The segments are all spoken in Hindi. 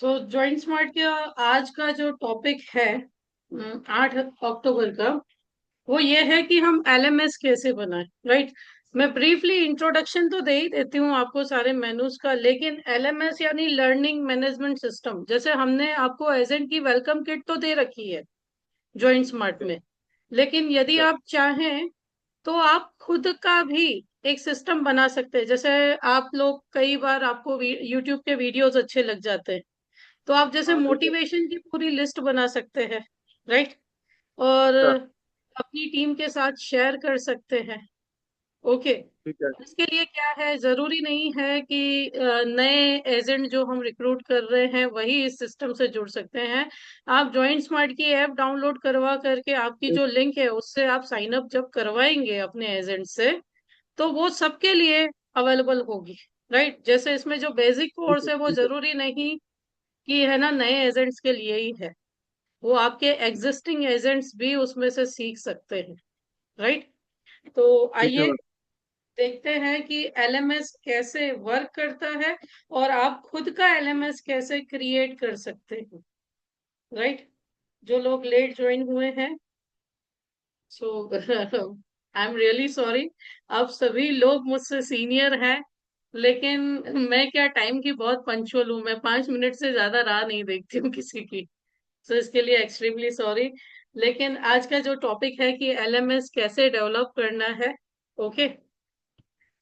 जॉइंट स्मार्ट का आज का जो टॉपिक है 8 अक्टूबर का, वो ये है कि हम एलएमएस कैसे बनाएं। राइट। मैं ब्रीफली इंट्रोडक्शन तो दे ही देती हूँ आपको सारे मेनूज का, लेकिन एलएमएस यानी लर्निंग मैनेजमेंट सिस्टम, जैसे हमने आपको एजेंट की वेलकम किट तो दे रखी है जॉइंट स्मार्ट में, लेकिन यदि आप चाहें तो आप खुद का भी एक सिस्टम बना सकते हैं। जैसे आप लोग कई बार आपको यूट्यूब के वीडियोस अच्छे लग जाते हैं, तो आप जैसे हाँ, बिल्कुल। मोटिवेशन की पूरी लिस्ट बना सकते हैं। राइट। और अच्छा। अपनी टीम के साथ शेयर कर सकते हैं। ओके। ठीक है। इसके लिए क्या है, जरूरी नहीं है कि नए एजेंट जो हम रिक्रूट कर रहे हैं वही इस सिस्टम से जुड़ सकते हैं। आप जॉइंट स्मार्ट की ऐप डाउनलोड करवा करके आपकी जो लिंक है उससे आप साइन अप जब करवाएंगे अपने एजेंट से, तो वो सबके लिए अवेलेबल होगी। राइट। जैसे इसमें जो बेसिक ठीक कोर्स है। है वो ठीक है। जरूरी नहीं कि है ना नए एजेंट्स के लिए ही है, वो आपके एग्जिस्टिंग एजेंट्स भी उसमें से सीख सकते हैं। राइट। तो ठीक है आइए मैम। देखते हैं कि एलएमएस कैसे वर्क करता है और आप खुद का एलएमएस कैसे क्रिएट कर सकते हैं। राइट। जो लोग लेट ज्वाइन हुए हैं, सो आई एम रियली सॉरी। आप सभी लोग मुझसे सीनियर हैं, लेकिन मैं क्या टाइम की बहुत पंचुअल हूँ, मैं 5 मिनट से ज्यादा राह नहीं देखती हूँ किसी की। सो इसके लिए एक्सट्रीमली सॉरी। लेकिन आज का जो टॉपिक है कि एलएमएस कैसे डेवलप करना है। ओके।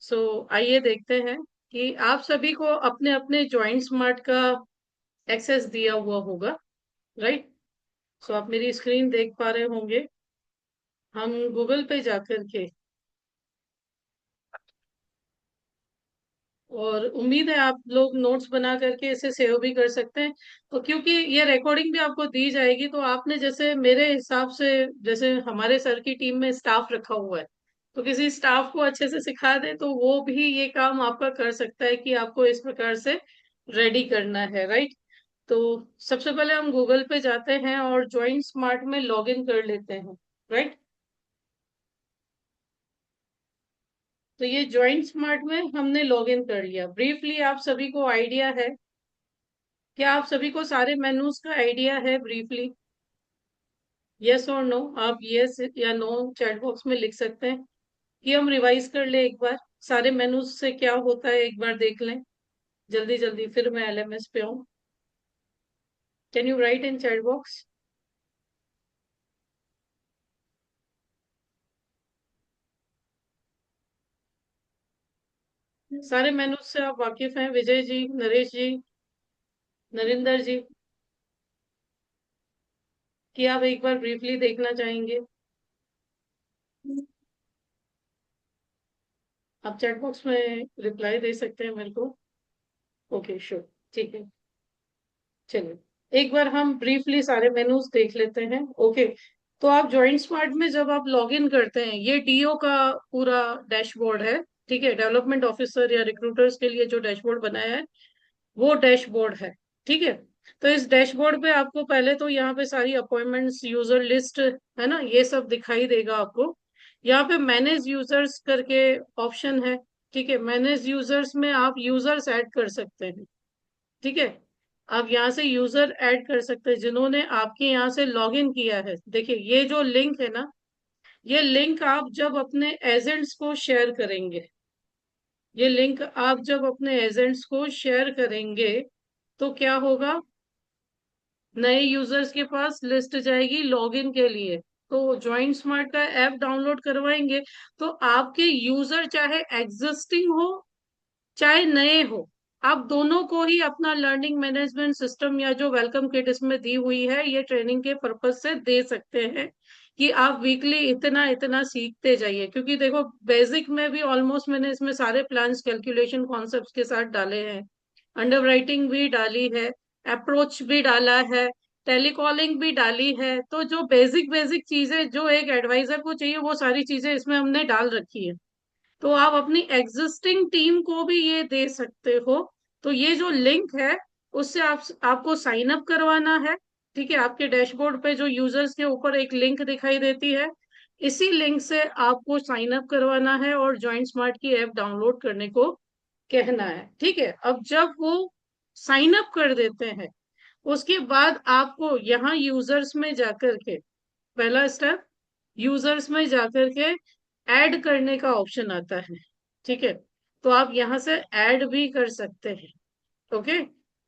सो आइए देखते हैं कि आप सभी को अपने अपने जॉइंट स्मार्ट का एक्सेस दिया हुआ होगा। राइट। सो आप मेरी स्क्रीन देख पा रहे होंगे। हम गूगल पे जाकर के, और उम्मीद है आप लोग नोट्स बना करके इसे सेव भी कर सकते हैं। तो क्योंकि ये रिकॉर्डिंग भी आपको दी जाएगी, तो आपने जैसे मेरे हिसाब से, जैसे हमारे सर की टीम में स्टाफ रखा हुआ है, तो किसी स्टाफ को अच्छे से सिखा दे तो वो भी ये काम आपका कर सकता है कि आपको इस प्रकार से रेडी करना है। राइट। तो सबसे पहले हम गूगल पे जाते हैं और ज्वाइन स्मार्ट में लॉग इन कर लेते हैं। राइट। तो ये ज्वाइन स्मार्ट में हमने लॉग इन कर लिया। ब्रीफली आप सभी को आइडिया है, क्या आप सभी को सारे मेनूज का आइडिया है ब्रीफली? यस और नो, आप यस या नो चैट बॉक्स में लिख सकते हैं कि हम रिवाइज कर ले एक बार, सारे मेनूज से क्या होता है एक बार देख लें जल्दी जल्दी, फिर मैं एलएमएस पे आऊँ। Can you right in chat box? सारे मेनूज से आप वाकिफ हैं? विजय जी, नरेश जी, नरिंदर जी, कि आप एक बार ब्रीफली देखना चाहेंगे? आप चैट बॉक्स में रिप्लाई दे सकते हैं मेरे को। Okay sure. ठीक है। चलिए एक बार हम ब्रीफली सारे मेनूज देख लेते हैं। ओके। तो आप जॉइंट स्मार्ट में जब आप लॉग इन करते हैं, ये डीओ का पूरा डैशबोर्ड है। ठीक है। डेवलपमेंट ऑफिसर या रिक्रूटर्स के लिए जो डैशबोर्ड बनाया है वो डैशबोर्ड है। ठीक है। तो इस डैशबोर्ड पे आपको पहले तो यहाँ पे सारी अपॉइंटमेंट्स, यूजर लिस्ट, है ना, ये सब दिखाई देगा आपको। यहाँ पे मैनेज यूजर्स करके ऑप्शन है। ठीक है। मैनेज यूजर्स में आप यूजर्स ऐड कर सकते हैं। ठीक है। आप यहाँ से यूजर ऐड कर सकते हैं जिन्होंने आपके यहाँ से लॉग इन किया है। देखिए ये जो लिंक है ना, ये लिंक आप जब अपने एजेंट्स को शेयर करेंगे, ये लिंक आप जब अपने एजेंट्स को शेयर करेंगे तो क्या होगा, नए यूजर्स के पास लिस्ट जाएगी लॉगिन के लिए। तो ज्वाइन स्मार्ट का ऐप डाउनलोड करवाएंगे तो आपके यूजर चाहे एग्जिस्टिंग हो चाहे नए हो, आप दोनों को ही अपना लर्निंग मैनेजमेंट सिस्टम या जो वेलकम किट इसमें दी हुई है ये ट्रेनिंग के पर्पज से दे सकते हैं कि आप वीकली इतना इतना सीखते जाइए। क्योंकि देखो बेसिक में भी ऑलमोस्ट मैंने इसमें सारे प्लान्स कैलकुलेशन कॉन्सेप्ट के साथ डाले हैं, अंडरराइटिंग भी डाली है, अप्रोच भी डाला है, टेलीकॉलिंग भी डाली है। तो जो बेसिक बेसिक चीजें जो एक एडवाइजर को चाहिए वो सारी चीजें इसमें हमने डाल रखी है। तो आप अपनी एग्जिस्टिंग टीम को भी ये दे सकते हो। तो ये जो लिंक है उससे आपको साइन अप करवाना है। ठीक है। आपके डैशबोर्ड पे जो यूजर्स के ऊपर एक लिंक दिखाई देती है, इसी लिंक से आपको साइन अप करवाना है और ज्वाइंट स्मार्ट की ऐप डाउनलोड करने को कहना है। ठीक है। अब जब वो साइन अप कर देते हैं उसके बाद आपको यहाँ यूजर्स में जाकर के, पहला स्टेप, यूजर्स में जाकर के ऐड करने का ऑप्शन आता है। ठीक है, तो आप यहाँ से ऐड भी कर सकते हैं। ओके,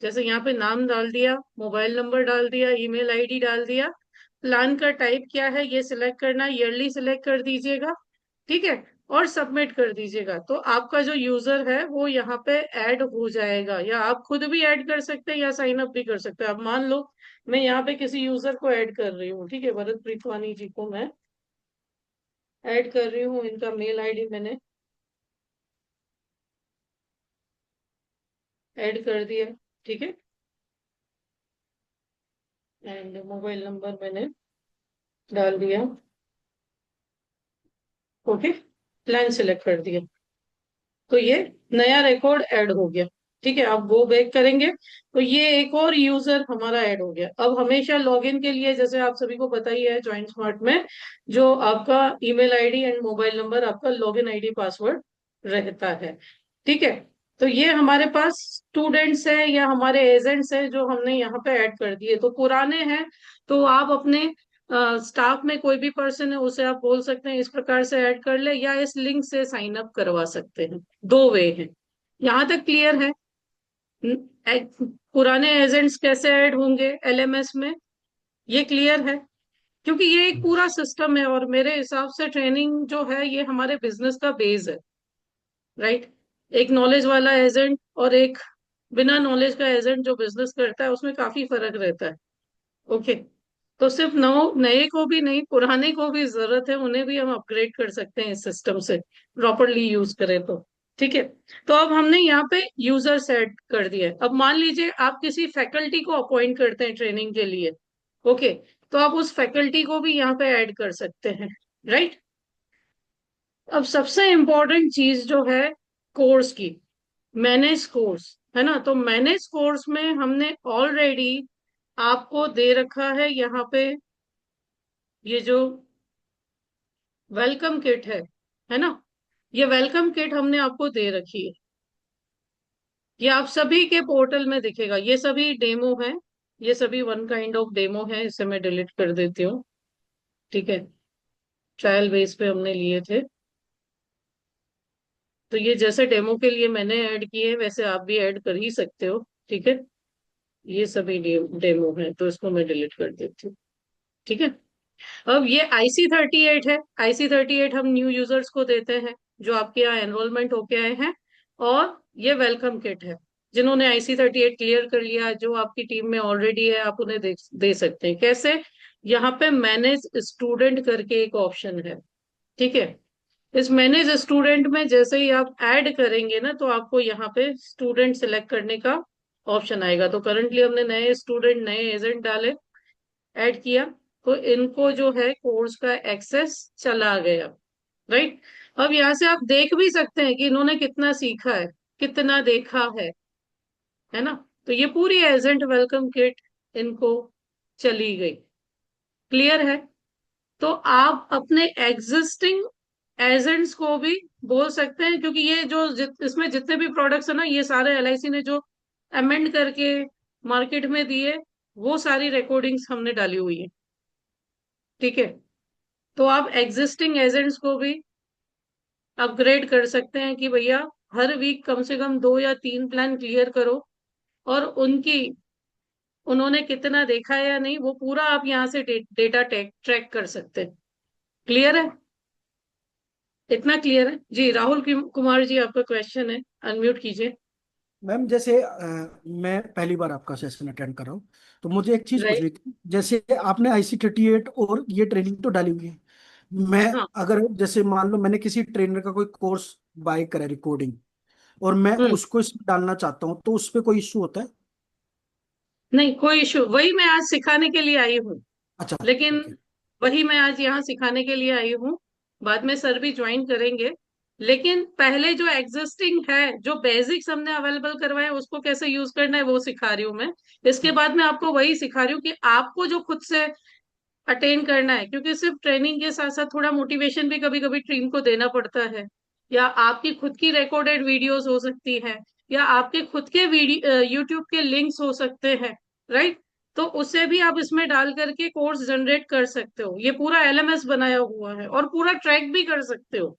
जैसे यहाँ पे नाम डाल दिया, मोबाइल नंबर डाल दिया, ईमेल आईडी डाल दिया, प्लान का टाइप क्या है ये सिलेक्ट करना, ईयरली सिलेक्ट कर दीजिएगा। ठीक है, और सबमिट कर दीजिएगा, तो आपका जो यूजर है वो यहाँ पे ऐड हो जाएगा। या आप खुद भी ऐड कर सकते हैं या साइन अप भी कर सकते हैं। अब मान लो मैं यहाँ पे किसी यूजर को ऐड कर रही हूँ, ठीक है, भरत प्रीतवानी जी को मैं ऐड कर रही हूँ, इनका मेल आईडी मैंने ऐड कर दिया। ठीक है, एंड मोबाइल नंबर मैंने डाल दिया। ओके, प्लान सिलेक्ट कर दिया, तो ये नया रिकॉर्ड ऐड हो गया। ठीक है, आप गो बैक करेंगे तो ये एक और यूजर हमारा ऐड हो गया। अब हमेशा लॉगिन के लिए, जैसे आप सभी को पता ही है, जॉइंट स्मार्ट में जो आपका email ID and mobile number आपका लॉगिन आईडी पासवर्ड रहता है। ठीक है, तो ये हमारे पास स्टूडेंट्स हैं या हमारे एजेंट्स हैं जो हमने यहाँ पे ऐड कर दिए। तो पुराने हैं तो आप अपने स्टाफ में कोई भी पर्सन है उसे आप बोल सकते हैं इस प्रकार से ऐड कर ले, या इस लिंक से साइन अप करवा सकते हैं। दो वे हैं। यहाँ तक क्लियर है? पुराने एजेंट्स कैसे ऐड होंगे एलएमएस में, ये क्लियर है? क्योंकि ये एक पूरा सिस्टम है और मेरे हिसाब से ट्रेनिंग जो है ये हमारे बिजनेस का बेस है। राइट, एक नॉलेज वाला एजेंट और एक बिना नॉलेज का एजेंट जो बिजनेस करता है उसमें काफी फर्क रहता है। ओके, तो सिर्फ नए को भी नहीं, पुराने को भी जरूरत है, उन्हें भी हम अपग्रेड कर सकते हैं इस सिस्टम से प्रॉपरली यूज करें तो। ठीक है, तो अब हमने यहाँ पे यूजर सेट कर दिया है। अब मान लीजिए आप किसी फैकल्टी को अपॉइंट करते हैं ट्रेनिंग के लिए। ओके, तो आप उस फैकल्टी को भी यहाँ पे ऐड कर सकते हैं। राइट, अब सबसे इम्पोर्टेंट चीज जो है कोर्स की, मैनेज कोर्स, है ना? तो मैनेज कोर्स में हमने ऑलरेडी आपको दे रखा है यहाँ पे, ये जो वेलकम किट है ना, ये वेलकम किट हमने आपको दे रखी है। ये आप सभी के पोर्टल में दिखेगा, ये सभी डेमो है, ये सभी वन काइंड ऑफ डेमो है। इसे मैं डिलीट कर देती हूँ। ठीक है, ट्रायल बेस पे हमने लिए थे, तो ये जैसे डेमो के लिए मैंने ऐड किए वैसे आप भी ऐड कर ही सकते हो। ठीक है, ये सभी डेमो है, तो इसको मैं डिलीट कर देती हूँ। ठीक है, अब ये IC38 है। IC38 हम न्यू यूजर्स को देते हैं जो आपके यहाँ एनरोलमेंट होके आए हैं। और ये वेलकम किट है, जिन्होंने IC38 क्लियर कर लिया, जो आपकी टीम में ऑलरेडी है, आप उन्हें दे सकते हैं। कैसे? यहाँ पे मैनेज स्टूडेंट करके एक ऑप्शन है। ठीक है, इस मैनेज स्टूडेंट में जैसे ही आप ऐड करेंगे ना, तो आपको यहाँ पे स्टूडेंट सिलेक्ट करने का ऑप्शन आएगा। तो करंटली हमने नए स्टूडेंट, नए एजेंट डाले, ऐड किया, तो इनको जो है कोर्स का एक्सेस चला गया। राइट, अब यहाँ से आप देख भी सकते हैं कि इन्होंने कितना सीखा है, कितना देखा है ना? तो ये पूरी एजेंट वेलकम किट इनको चली गई। क्लियर है? तो आप अपने एग्जिस्टिंग एजेंट्स को भी बोल सकते हैं, क्योंकि ये जो इसमें जितने भी प्रोडक्ट्स है ना, ये सारे LIC ने जो अमेंड करके मार्केट में दिए, वो सारी रिकॉर्डिंग्स हमने डाली हुई है। ठीक है, तो आप एग्जिस्टिंग एजेंट्स को भी अपग्रेड कर सकते हैं कि भैया हर वीक कम से कम 2 या 3 प्लान क्लियर करो, और उन्होंने कितना देखा है या नहीं वो पूरा आप यहाँ से डेटा ट्रैक कर सकते हैं। क्लियर है? इतना क्लियर है जी? राहुल कुमार जी, आपका क्वेश्चन है, अनम्यूट कीजिए। मैम जैसे मैं पहली बार आपका सेशन अटेंड कर रहा हूँ, तो मुझे एक चीज राइट, पूछनी थी। जैसे आपने IC38 और ये ट्रेनिंग तो डाली हुई है, मैं हाँ, अगर जैसे मान लो मैंने किसी ट्रेनर का कोई कोर्स बाय करा रिकॉर्डिंग, और मैं हम्म, उसको इसमें डालना चाहता हूँ, तो उस पर कोई इश्यू होता है? नहीं कोई इशू, वही मैं आज सिखाने के लिए आई हूँ। अच्छा, लेकिन ओके। वही मैं आज यहाँ सिखाने के लिए आई हूँ, बाद में सर भी ज्वाइन करेंगे। लेकिन पहले जो एग्जिस्टिंग है, जो बेसिक्स हमने अवेलेबल करवाए उसको कैसे यूज करना है वो सिखा रही हूँ मैं। इसके बाद मैं आपको वही सिखा रही हूँ कि आपको जो खुद से अटेन करना है, क्योंकि सिर्फ ट्रेनिंग के साथ साथ थोड़ा मोटिवेशन भी कभी कभी टीम को देना पड़ता है। या आपकी खुद की रिकॉर्डेड वीडियोस हो सकती है, या आपके खुद के वीडियो यूट्यूब के लिंक्स हो सकते हैं। राइट, तो उसे भी आप इसमें डाल करके कोर्स जनरेट कर सकते हो। ये पूरा एलएमएस बनाया हुआ है और पूरा ट्रैक भी कर सकते हो।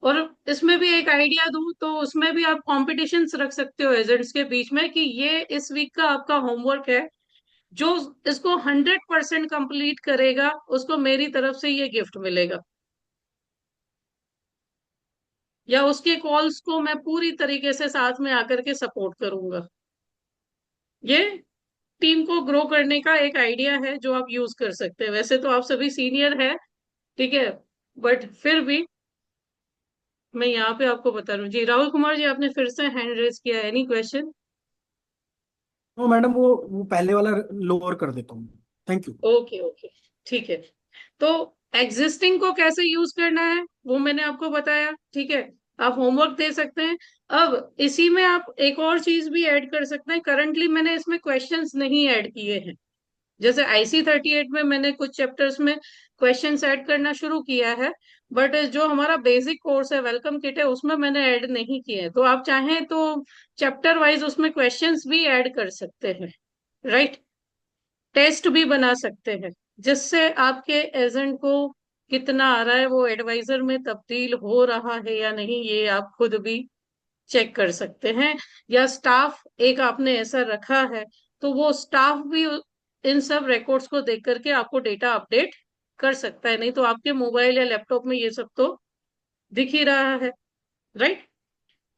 और इसमें भी एक आइडिया दूं तो उसमें भी आप कॉम्पिटिशन्स रख सकते हो एजेंट्स के बीच में कि ये इस वीक का आपका होमवर्क है, जो इसको 100% कंप्लीट करेगा उसको मेरी तरफ से ये गिफ्ट मिलेगा, या उसके कॉल्स को मैं पूरी तरीके से साथ में आकर के सपोर्ट करूंगा। ये टीम को ग्रो करने का एक आइडिया है जो आप यूज कर सकते हैं। वैसे तो आप सभी सीनियर है, ठीक है, बट फिर भी मैं यहाँ पे आपको बता रहा हूँ। जी राहुल कुमार जी, आपने फिर से हैंड रेज किया, एनी क्वेश्चन? तो मैडम वो पहले वाला लोअर कर देता हूँ। Thank you. ओके ओके, ठीक है। तो एग्जिस्टिंग को कैसे यूज करना है वो मैंने आपको बताया, ठीक है। आप होमवर्क दे सकते हैं। अब इसी में आप एक और चीज भी ऐड कर सकते हैं। करंटली मैंने इसमें क्वेश्चंस नहीं ऐड किए हैं। जैसे IC38 में मैंने कुछ चैप्टर्स में क्वेश्चंस ऐड करना शुरू किया है, बट जो हमारा बेसिक कोर्स है, वेलकम किट है, उसमें मैंने ऐड नहीं किए हैं। तो आप चाहें तो चैप्टर वाइज उसमें क्वेश्चंस भी ऐड कर सकते हैं, राइट। टेस्ट भी बना सकते हैं, जिससे आपके एजेंट को कितना आ रहा है, वो एडवाइजर में तब्दील हो रहा है या नहीं, ये आप खुद भी चेक कर सकते हैं। या स्टाफ एक आपने ऐसा रखा है, तो वो स्टाफ भी इन सब रिकॉर्ड्स को देख करके आपको डेटा अपडेट कर सकता है। नहीं तो आपके मोबाइल या लैपटॉप में ये सब तो दिख ही रहा है, राइट।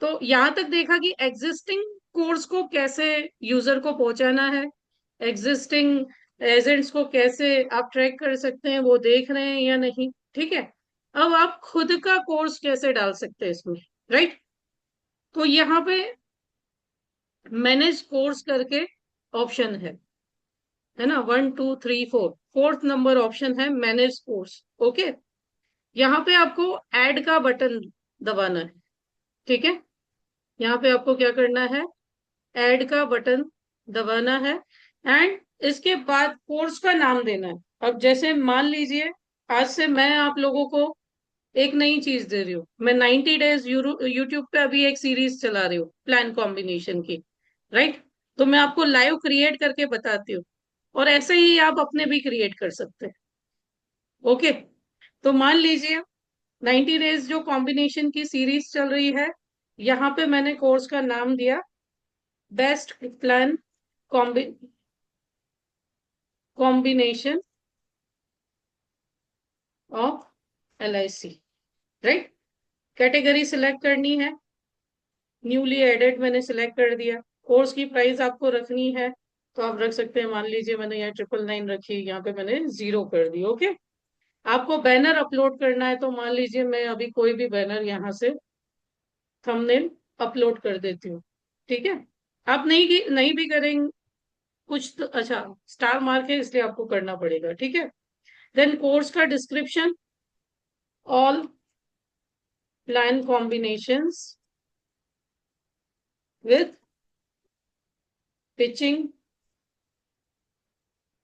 तो यहां तक देखा कि एग्जिस्टिंग कोर्स को कैसे यूजर को पहुंचाना है, एग्जिस्टिंग एजेंट्स को कैसे आप ट्रैक कर सकते हैं, वो देख रहे हैं या नहीं, ठीक है। अब आप खुद का कोर्स कैसे डाल सकते हैं इसमें, राइट। तो यहाँ पे मैनेज कोर्स करके ऑप्शन है ना, 1 2 3 4, फोर्थ नंबर ऑप्शन है मैनेज कोर्स। ओके, यहाँ पे आपको ऐड का बटन दबाना है, ठीक है। यहाँ पे आपको क्या करना है, ऐड का बटन दबाना है। एंड इसके बाद कोर्स का नाम देना है। अब जैसे मान लीजिए आज से मैं आप लोगों को एक नई चीज दे रही हूँ। मैं 90 डेज यूट्यूब पे अभी एक सीरीज चला रही हूँ प्लान कॉम्बिनेशन की, राइट। तो मैं आपको लाइव क्रिएट करके बताती हूँ, और ऐसे ही आप अपने भी क्रिएट कर सकते हैं। ओके, तो मान लीजिए 90 डेज जो कॉम्बिनेशन की सीरीज चल रही है, यहाँ पे मैंने कोर्स का नाम दिया best plan combination of LIC, right. Category select करनी है, न्यूली एडेड मैंने सिलेक्ट कर दिया। कोर्स की प्राइस आपको रखनी है, तो आप रख सकते हैं। मान लीजिए मैंने यहाँ 999 रखी, यहाँ पे मैंने 0 कर दी। ओके, आपको बैनर अपलोड करना है, तो मान लीजिए मैं अभी कोई भी बैनर यहाँ से थंबनेल अपलोड कर देती हूँ, ठीक है। आप नहीं भी करेंगे कुछ तो, अच्छा स्टार मार्क है इसलिए आपको करना पड़ेगा, ठीक है। देन कोर्स का description, all plan combinations with pitching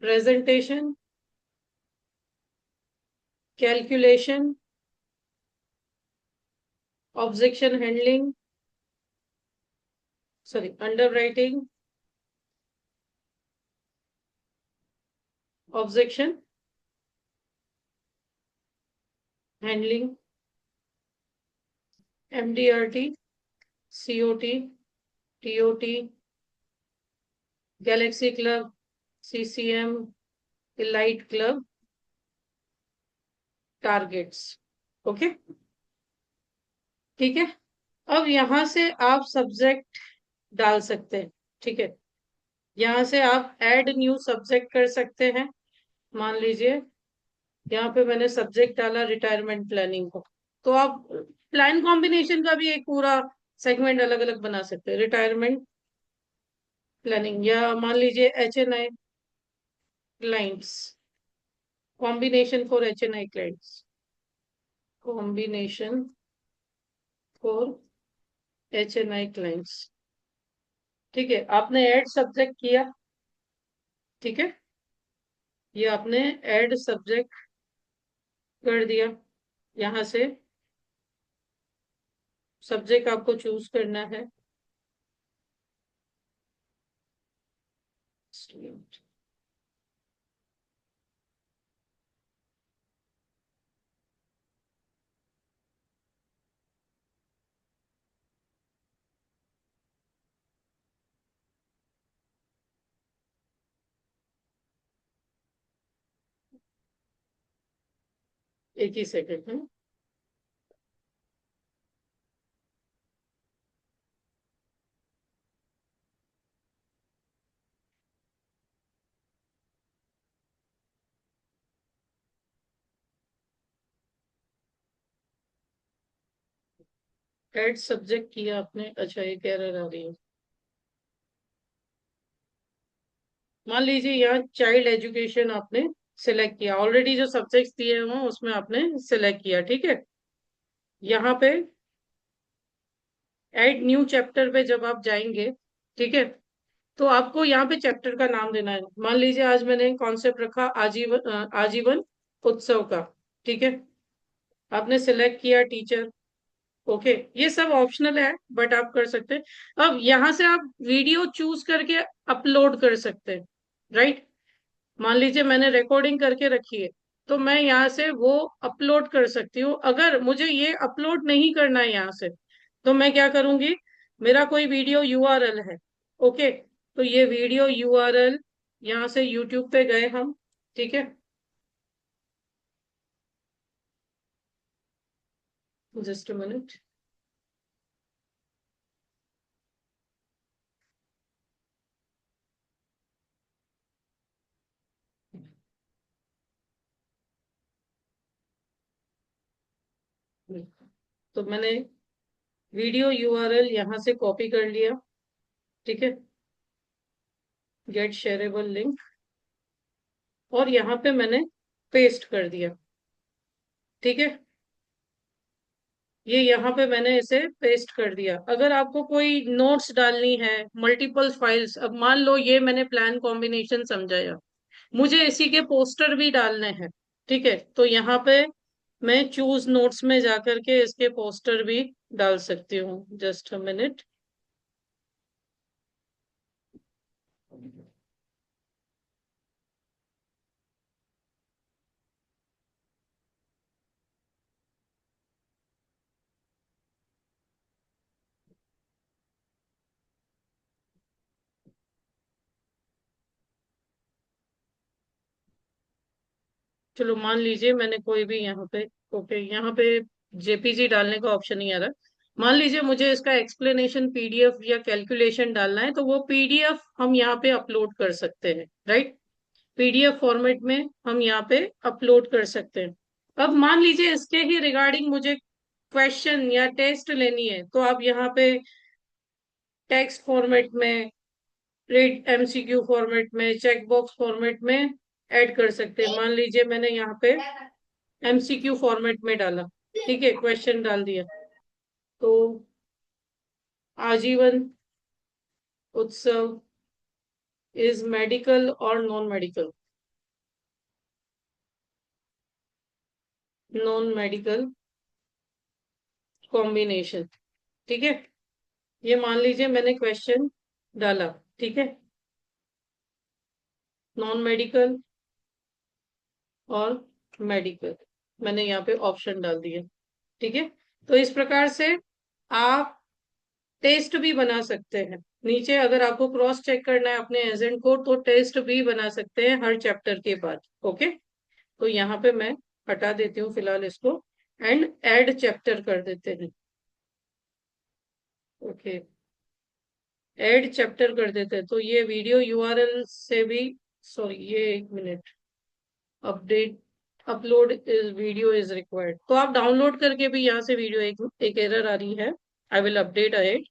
presentation calculation objection handling, sorry under writing, objection handling, MDRT, COT, TOT, Galaxy club, CCM, elite club, targets. Okay, ठीक है। अब यहां से आप सब्जेक्ट डाल सकते हैं, ठीक है। यहाँ से आप ऐड न्यू सब्जेक्ट कर सकते हैं। मान लीजिए यहाँ पे मैंने सब्जेक्ट डाला रिटायरमेंट प्लानिंग को, तो आप प्लान कॉम्बिनेशन का भी एक पूरा सेगमेंट अलग अलग बना सकते हैं, रिटायरमेंट प्लानिंग। या मान लीजिए HNI clients, combination for HNI clients, combination for HNI clients, ठीक है। आपने ऐड सब्जेक्ट किया, ठीक है। ये आपने ऐड सब्जेक्ट कर दिया। यहाँ से सब्जेक्ट आपको चूज करना है, एक ही सेकंड है। ऐड सब्जेक्ट किया आपने, अच्छा एक एरर आ रही है। मान लीजिए यहाँ चाइल्ड एजुकेशन आपने सिलेक्ट किया, ऑलरेडी जो सब्जेक्ट्स दिए हुए हैं उसमें आपने सिलेक्ट किया, ठीक है। यहाँ पे ऐड न्यू चैप्टर पे जब आप जाएंगे, ठीक है, तो आपको यहाँ पे चैप्टर का नाम देना है। मान लीजिए आज मैंने कॉन्सेप्ट रखा आजीवन आजीवन उत्सव का, ठीक है। आपने सिलेक्ट किया टीचर, ओके, ये सब ऑप्शनल है बट आप कर सकते हैं। अब यहाँ से आप वीडियो चूज करके अपलोड कर सकते हैं, राइट। मान लीजिए मैंने रिकॉर्डिंग करके रखी है, तो मैं यहाँ से वो अपलोड कर सकती हूँ। अगर मुझे ये अपलोड नहीं करना है यहाँ से, तो मैं क्या करूंगी, मेरा कोई वीडियो यूआरएल है, ओके, तो ये वीडियो यूआरएल यहाँ से यूट्यूब पे गए हम, ठीक है। Just a minute. तो मैंने वीडियो यूआरएल यहाँ से कॉपी कर लिया, ठीक है, गेट शेयरेबल लिंक, और यहाँ पे मैंने पेस्ट कर दिया, ठीक है। ये यहाँ पे मैंने इसे पेस्ट कर दिया। अगर आपको कोई नोट्स डालनी है, मल्टीपल फाइल्स, अब मान लो ये मैंने प्लान कॉम्बिनेशन समझाया, मुझे इसी के पोस्टर भी डालने हैं, ठीक है, तो यहाँ पे मैं चूज नोट्स में जाकर के इसके पोस्टर भी डाल सकती हूँ। Just a minute. चलो मान लीजिए मैंने कोई भी यहाँ पे, ओके, यहाँ पे जेपीजी डालने का ऑप्शन नहीं आ रहा। मान लीजिए मुझे इसका एक्सप्लेनेशन पीडीएफ या कैलकुलेशन डालना है, तो वो पीडीएफ हम यहाँ पे अपलोड कर सकते हैं, राइट। पीडीएफ फॉर्मेट में हम यहाँ पे अपलोड कर सकते हैं। अब मान लीजिए इसके ही रिगार्डिंग मुझे क्वेश्चन या टेस्ट लेनी है, तो आप यहाँ पे टेक्स्ट फॉर्मेट में, रीड एमसीक्यू फॉर्मेट में, चेकबॉक्स फॉर्मेट में ऐड कर सकते हैं। मान लीजिए मैंने यहाँ पे एमसीक्यू फॉर्मेट में डाला, ठीक है, क्वेश्चन डाल दिया, तो आजीवन उत्सव इज मेडिकल और non medical, non medical combination, ठीक है। ये मान लीजिए मैंने क्वेश्चन डाला, ठीक है, नॉन मेडिकल और मेडिकल, मैंने यहाँ पे ऑप्शन डाल दिया, ठीक है। तो इस प्रकार से आप टेस्ट भी बना सकते हैं। नीचे अगर आपको क्रॉस चेक करना है अपने एजेंट को, तो टेस्ट भी बना सकते हैं हर चैप्टर के बाद, ओके। तो यहाँ पे मैं हटा देती हूँ फिलहाल इसको, एंड ऐड चैप्टर कर देते हैं, ओके, ऐड चैप्टर कर देते हैं। तो ये वीडियो यूआरएल से भी, सॉरी ये एक minute, update upload is video is required, तो आप डाउनलोड करके भी यहाँ से वीडियो, एक एरर आ रही है, आई विल अपडेट इट।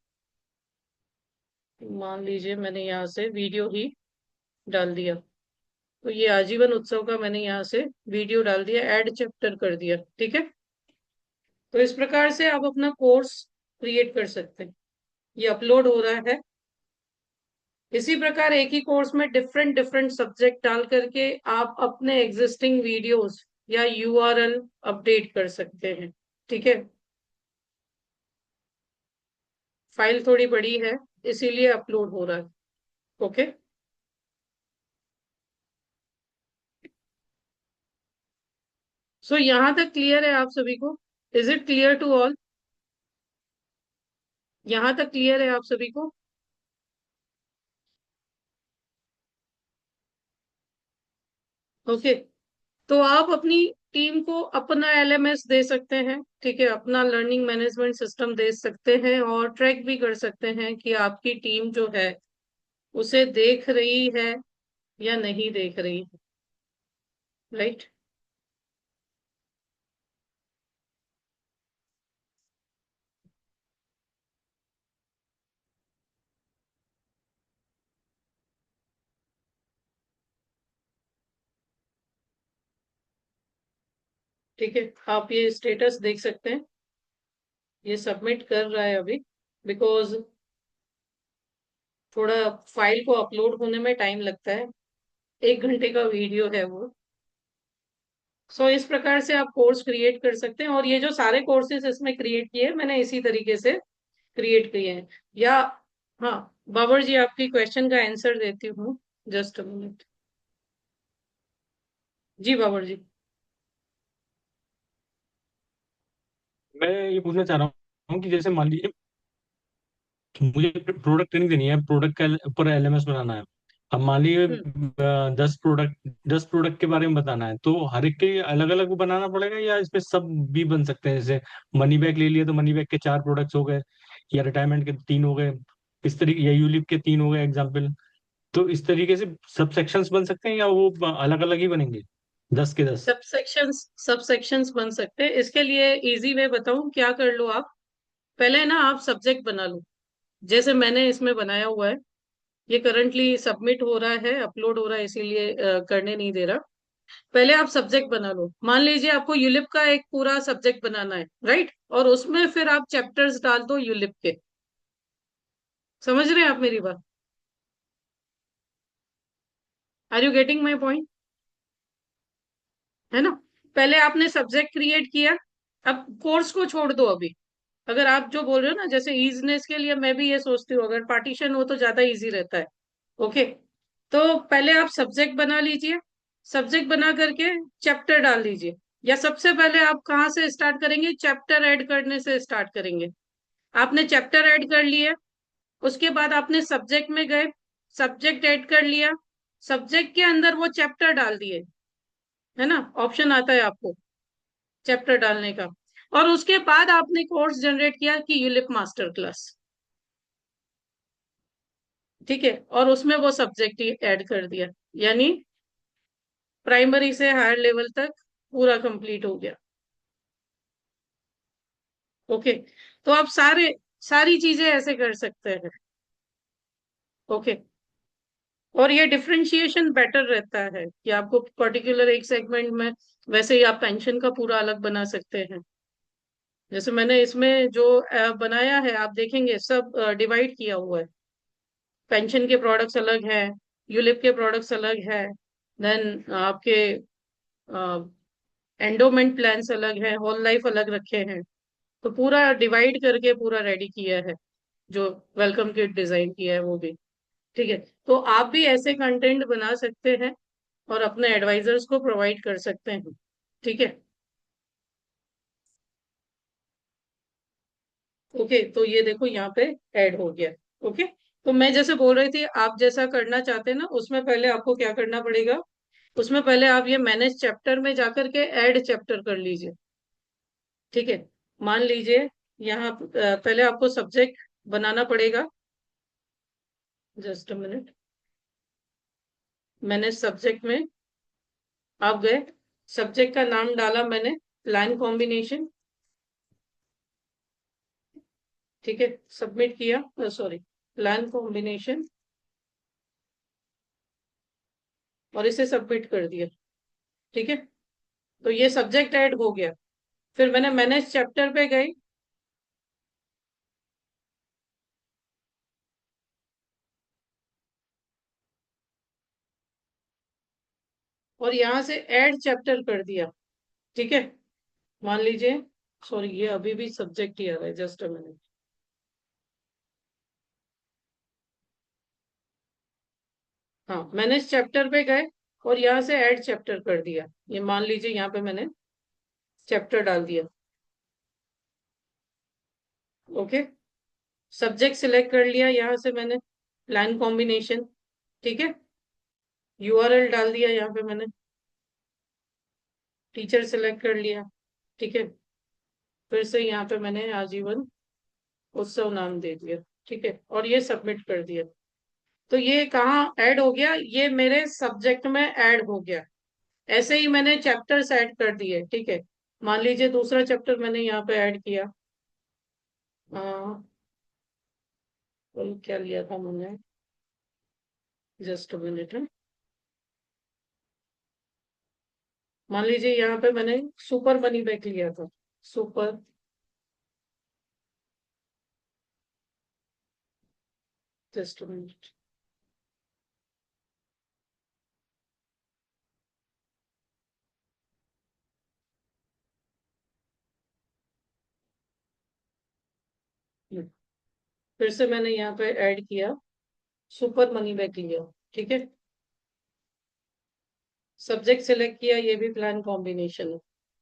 मान लीजिए मैंने यहाँ से वीडियो ही डाल दिया, तो ये आजीवन उत्सव का मैंने यहाँ से वीडियो डाल दिया, ऐड चैप्टर कर दिया, ठीक है। तो इस प्रकार से आप अपना कोर्स क्रिएट कर सकते हैं। ये अपलोड हो रहा है। इसी प्रकार एक ही कोर्स में डिफरेंट डिफरेंट सब्जेक्ट डाल करके आप अपने एग्जिस्टिंग वीडियोस या यूआरएल अपडेट कर सकते हैं, ठीक है। फाइल थोड़ी बड़ी है, इसीलिए अपलोड हो रहा है, ओके। सो यहाँ तक क्लियर है आप सभी को? Is it clear to all? यहाँ तक क्लियर है आप सभी को? ओके। तो आप अपनी टीम को अपना एलएमएस दे सकते हैं, ठीक है, अपना लर्निंग मैनेजमेंट सिस्टम दे सकते हैं, और ट्रैक भी कर सकते हैं कि आपकी टीम जो है उसे देख रही है या नहीं देख रही है, राइट। ठीक है, आप ये स्टेटस देख सकते हैं, ये सबमिट कर रहा है अभी, बिकॉज थोड़ा फाइल को अपलोड होने में टाइम लगता है, 1 घंटे का वीडियो है वो। सो इस प्रकार से आप कोर्स क्रिएट कर सकते हैं, और ये जो सारे कोर्सेज इसमें क्रिएट किए हैं मैंने इसी तरीके से क्रिएट किए हैं। या हाँ, बाबर जी आपकी क्वेश्चन का आंसर देती हूँ, जस्ट अ मिनट। जी बाबर जी। मैं ये पूछना चाह रहा हूँ कि जैसे मान लीजिए मुझे प्रोडक्ट ट्रेनिंग देनी है, प्रोडक्ट के ऊपर एलएमएस बनाना है। अब मान लीजिए हम्म 10 प्रोडक्ट के बारे में बताना है, तो हर एक के अलग अलग बनाना पड़ेगा, या इसमें सब भी बन सकते हैं? जैसे मनी बैग ले लिया तो मनी बैग के 4 प्रोडक्ट्स हो गए, या रिटायरमेंट के 3 हो गए, इस तरीके, या यूलिप के 3 हो गए एग्जाम्पल। तो इस तरीके से सब सेक्शंस बन सकते हैं, या वो अलग अलग ही बनेंगे 10 के 10? सब सेक्शंस बन सकते हैं। इसके लिए इजी वे बताऊं, क्या कर लो आप, पहले ना आप सब्जेक्ट बना लो, जैसे मैंने इसमें बनाया हुआ है। ये करंटली सबमिट हो रहा है, अपलोड हो रहा है, इसीलिए करने नहीं दे रहा। पहले आप सब्जेक्ट बना लो, मान लीजिए आपको यूलिप का एक पूरा सब्जेक्ट बनाना है, राइट, और उसमें फिर आप चैप्टर्स डाल दो यूलिप के। समझ रहे हैं आप मेरी बात? Are you getting my point? है ना? पहले आपने सब्जेक्ट क्रिएट किया, अब कोर्स को छोड़ दो अभी। अगर आप जो बोल रहे हो ना, जैसे इजीनेस के लिए मैं भी ये सोचती हूँ, अगर पार्टीशन हो तो ज्यादा इजी रहता है। ओके, तो पहले आप सब्जेक्ट बना लीजिए, सब्जेक्ट बना करके चैप्टर डाल दीजिए। या सबसे पहले आप कहाँ से स्टार्ट करेंगे? चैप्टर ऐड करने से स्टार्ट करेंगे। आपने चैप्टर ऐड कर लिए, उसके बाद आपने सब्जेक्ट में गए, सब्जेक्ट ऐड कर लिया, सब्जेक्ट के अंदर वो चैप्टर डाल दिए, है ना, ऑप्शन आता है आपको चैप्टर डालने का। और उसके बाद आपने कोर्स जनरेट किया कि यूलिप मास्टर क्लास, ठीक है, और उसमें वो सब्जेक्ट ही ऐड कर दिया, यानी प्राइमरी से हायर लेवल तक पूरा कंप्लीट हो गया। ओके, तो आप सारी चीजें ऐसे कर सकते हैं। ओके, और ये डिफरेंशिएशन बेटर रहता है कि आपको पर्टिकुलर एक सेगमेंट में, वैसे ही आप पेंशन का पूरा अलग बना सकते हैं। जैसे मैंने इसमें जो बनाया है, आप देखेंगे सब डिवाइड किया हुआ है। पेंशन के प्रोडक्ट्स अलग हैं, यूलिप के प्रोडक्ट्स अलग है, देन आपके एंडोमेंट प्लान्स अलग है, होल लाइफ अलग रखे हैं। तो पूरा डिवाइड करके पूरा रेडी किया है, जो वेलकम किट डिजाइन किया है वो भी। ठीक है, तो आप भी ऐसे कंटेंट बना सकते हैं और अपने एडवाइजर्स को प्रोवाइड कर सकते हैं। ठीक है, ओके, तो ये देखो यहाँ पे ऐड हो गया। ओके, तो मैं जैसे बोल रही थी, आप जैसा करना चाहते हैं ना, उसमें पहले आपको क्या करना पड़ेगा, उसमें पहले आप ये मैनेज चैप्टर में जाकर के ऐड चैप्टर कर लीजिए। ठीक है, मान लीजिए यहाँ पहले आपको सब्जेक्ट बनाना पड़ेगा, जस्ट अ मिनट। मैंने सब्जेक्ट में आप गए, सब्जेक्ट का नाम डाला मैंने, प्लान कॉम्बिनेशन। ठीक है, सबमिट किया, सॉरी, प्लान कॉम्बिनेशन, और इसे सबमिट कर दिया। ठीक है, तो ये सब्जेक्ट ऐड हो गया। फिर मैंने मैनेज चैप्टर पे गई, और यहां से ऐड चैप्टर कर दिया। ठीक है, मान लीजिए, सॉरी ये अभी भी सब्जेक्ट ही आ रहा है, जस्ट अ मिनट। हाँ, मैनेज चैप्टर पे गए और यहाँ से ऐड चैप्टर कर दिया। ये मान लीजिए यहाँ पे मैंने चैप्टर डाल दिया। ओके, सब्जेक्ट सिलेक्ट कर लिया यहाँ से मैंने, प्लान कॉम्बिनेशन। ठीक है, यूआरएल डाल दिया यहाँ पे मैंने। टीचर सिलेक्ट कर लिया, ठीक है। फिर से यहाँ पे मैंने आजीवन उत्सव नाम दे दिया, ठीक है, और ये सबमिट कर दिया। तो ये कहाँ ऐड हो गया? ये मेरे सब्जेक्ट में ऐड हो गया। ऐसे ही मैंने चैप्टर्स ऐड कर दिए, ठीक है। मान लीजिए दूसरा चैप्टर मैंने यहाँ पे ऐड किया, क्या लिया था मैंने, जस्ट मिनट है। मान लीजिए यहाँ पे मैंने सुपर मनी बैग लिया था, सुपर जस्ट मिनट। फिर से मैंने यहाँ पे ऐड किया, सुपर मनी बैग लिया, ठीक है। सब्जेक्ट सिलेक्ट किया, ये भी प्लान कॉम्बिनेशन है,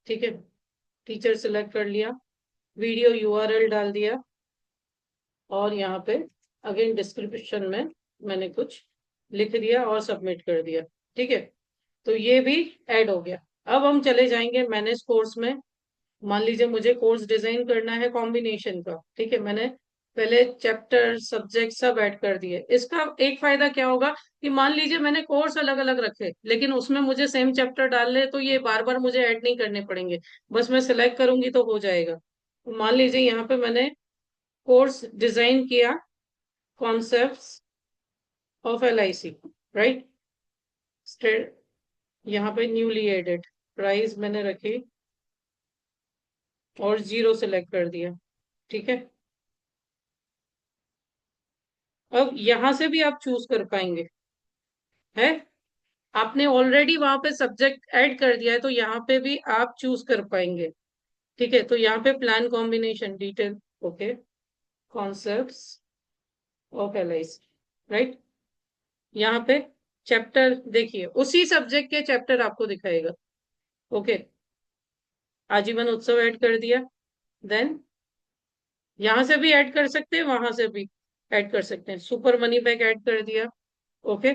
ठीक है। टीचर सिलेक्ट कर लिया, वीडियो यूआरएल डाल दिया, और यहाँ पे अगेन डिस्क्रिप्शन में मैंने कुछ लिख दिया और सबमिट कर दिया, ठीक है। तो ये भी ऐड हो गया। अब हम चले जाएंगे मैनेज कोर्स में। मान लीजिए मुझे कोर्स डिजाइन करना है कॉम्बिनेशन का, ठीक है। मैंने पहले चैप्टर सब्जेक्ट सब ऐड कर दिए। इसका एक फायदा क्या होगा कि मान लीजिए मैंने कोर्स अलग अलग रखे, लेकिन उसमें मुझे सेम चैप्टर डालने, तो ये बार बार मुझे ऐड नहीं करने पड़ेंगे, बस मैं सिलेक्ट करूंगी तो हो जाएगा। तो मान लीजिए यहाँ पे मैंने कोर्स डिजाइन किया, कॉन्सेप्ट्स ऑफ LIC, राइट। यहाँ पे न्यूली एडेड प्राइस मैंने रखी और 0 सिलेक्ट कर दिया, ठीक है। अब यहां से भी आप चूज कर पाएंगे, है। आपने ऑलरेडी वहां पे सब्जेक्ट ऐड कर दिया है, तो यहाँ पे भी आप चूज कर पाएंगे, ठीक है। तो यहाँ पे plan combination detail, okay, concepts of LIC, right. यहाँ पे चैप्टर देखिए, उसी सब्जेक्ट के चैप्टर आपको दिखाएगा, ओके। आजीवन उत्सव ऐड कर दिया, देन यहां से भी ऐड कर सकते हैं, वहां से भी ऐड कर सकते हैं। सुपर मनी बैग ऐड कर दिया, ओके,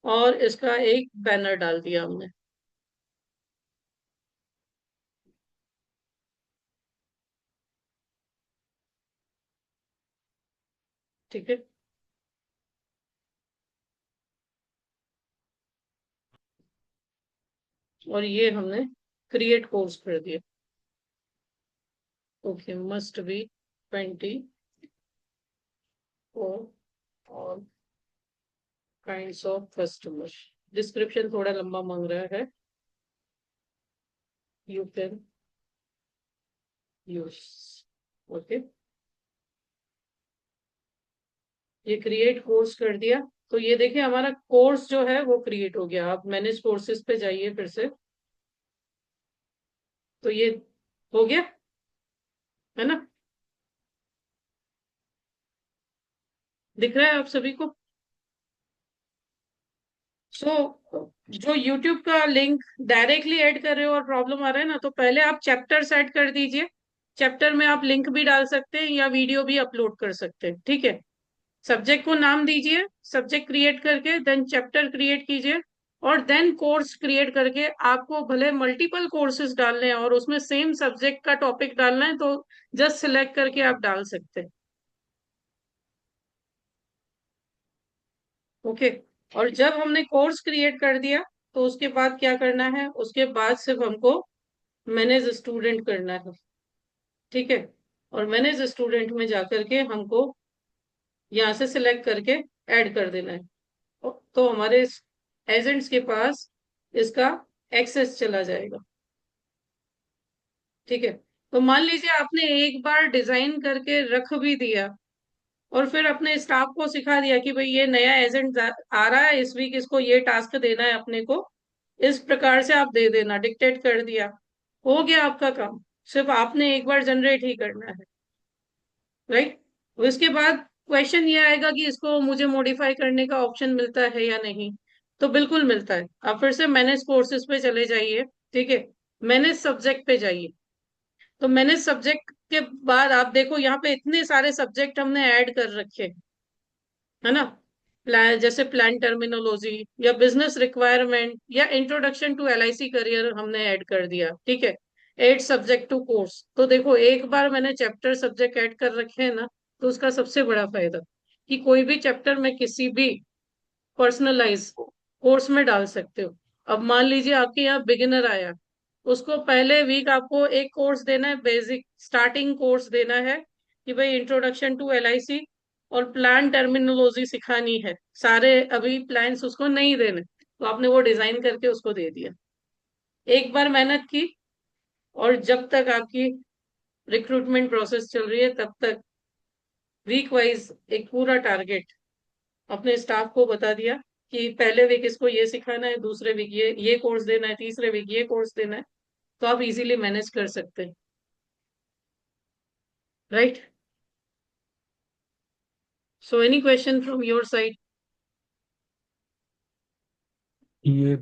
और इसका एक बैनर डाल दिया हमने, ठीक है। और ये हमने क्रिएट कोर्स कर दिया, ओके। मस्ट बी 24 और काइंड्स ऑफ कस्टमर। डिस्क्रिप्शन थोड़ा लंबा मांग रहा है, यू कैन यूज, ओके। ये क्रिएट कोर्स कर दिया। तो ये देखिए हमारा कोर्स जो है वो क्रिएट हो गया। आप मैनेज कोर्सेज पे जाइए फिर से, तो ये हो गया, है ना। दिख रहा है आप सभी को? सो जो YouTube का लिंक डायरेक्टली ऐड कर रहे हो और प्रॉब्लम आ रहा है ना, तो पहले आप चैप्टर्स ऐड कर दीजिए। चैप्टर में आप लिंक भी डाल सकते हैं या वीडियो भी अपलोड कर सकते हैं, ठीक है। सब्जेक्ट को नाम दीजिए, सब्जेक्ट क्रिएट करके देन चैप्टर क्रिएट कीजिए, और देन कोर्स क्रिएट करके, आपको भले मल्टीपल कोर्सेज डालने हैं और उसमें सेम सब्जेक्ट का टॉपिक डालना है, तो जस्ट सिलेक्ट करके आप डाल सकते हैं, ओके। और जब हमने कोर्स क्रिएट कर दिया, तो उसके बाद क्या करना है? उसके बाद सिर्फ हमको मैनेज स्टूडेंट करना है, ठीक है। और मैनेज स्टूडेंट में जाकर के हमको यहाँ से सिलेक्ट करके ऐड कर देना है, तो हमारे एजेंट्स के पास इसका एक्सेस चला जाएगा, ठीक है। तो मान लीजिए आपने एक बार डिजाइन करके रख भी दिया, और फिर अपने स्टाफ को सिखा दिया कि भाई ये नया एजेंट आ रहा है इस वीक, इसको ये टास्क देना है अपने को, इस प्रकार से आप दे देना, डिक्टेट कर दिया, हो गया आपका काम। सिर्फ आपने एक बार जनरेट ही करना है, राइट। उसके बाद क्वेश्चन ये आएगा कि इसको मुझे मॉडिफाई करने का ऑप्शन मिलता है या नहीं। तो बिल्कुल मिलता है। आप फिर से मैनेज कोर्सेज पे चले जाइए, ठीक है। मैनेज सब्जेक्ट पे जाइए। तो मैनेज सब्जेक्ट के बाद आप देखो यहाँ पे इतने सारे सब्जेक्ट हमने ऐड कर रखे, है ना। प्लान, जैसे प्लान टर्मिनोलॉजी या बिजनेस रिक्वायरमेंट या इंट्रोडक्शन टू एलआईसी करियर हमने ऐड कर दिया, ठीक है। एड सब्जेक्ट टू कोर्स, तो देखो एक बार मैंने चैप्टर सब्जेक्ट ऐड कर रखे हैं ना, तो उसका सबसे बड़ा फायदा कि कोई भी चैप्टर में किसी भी पर्सनलाइज कोर्स में डाल सकते हो। अब मान लीजिए आपके यहाँ बिगिनर आया, उसको पहले वीक आपको एक कोर्स देना है, बेसिक स्टार्टिंग कोर्स देना है कि भाई इंट्रोडक्शन टू एलआईसी और प्लान टर्मिनोलॉजी सिखानी है। सारे अभी प्लान्स उसको नहीं देने, तो आपने वो डिजाइन करके उसको दे दिया। एक बार मेहनत की, और जब तक आपकी रिक्रूटमेंट प्रोसेस चल रही है तब तक वीक वाइज एक पूरा टारगेट अपने स्टाफ को बता दिया कि पहले वीक इसको ये सिखाना है, दूसरे वीक ये कोर्स देना है, तीसरे वीक ये कोर्स देना है, तो आप इजीली मैनेज कर सकते हैं, right. So any question from your side? ये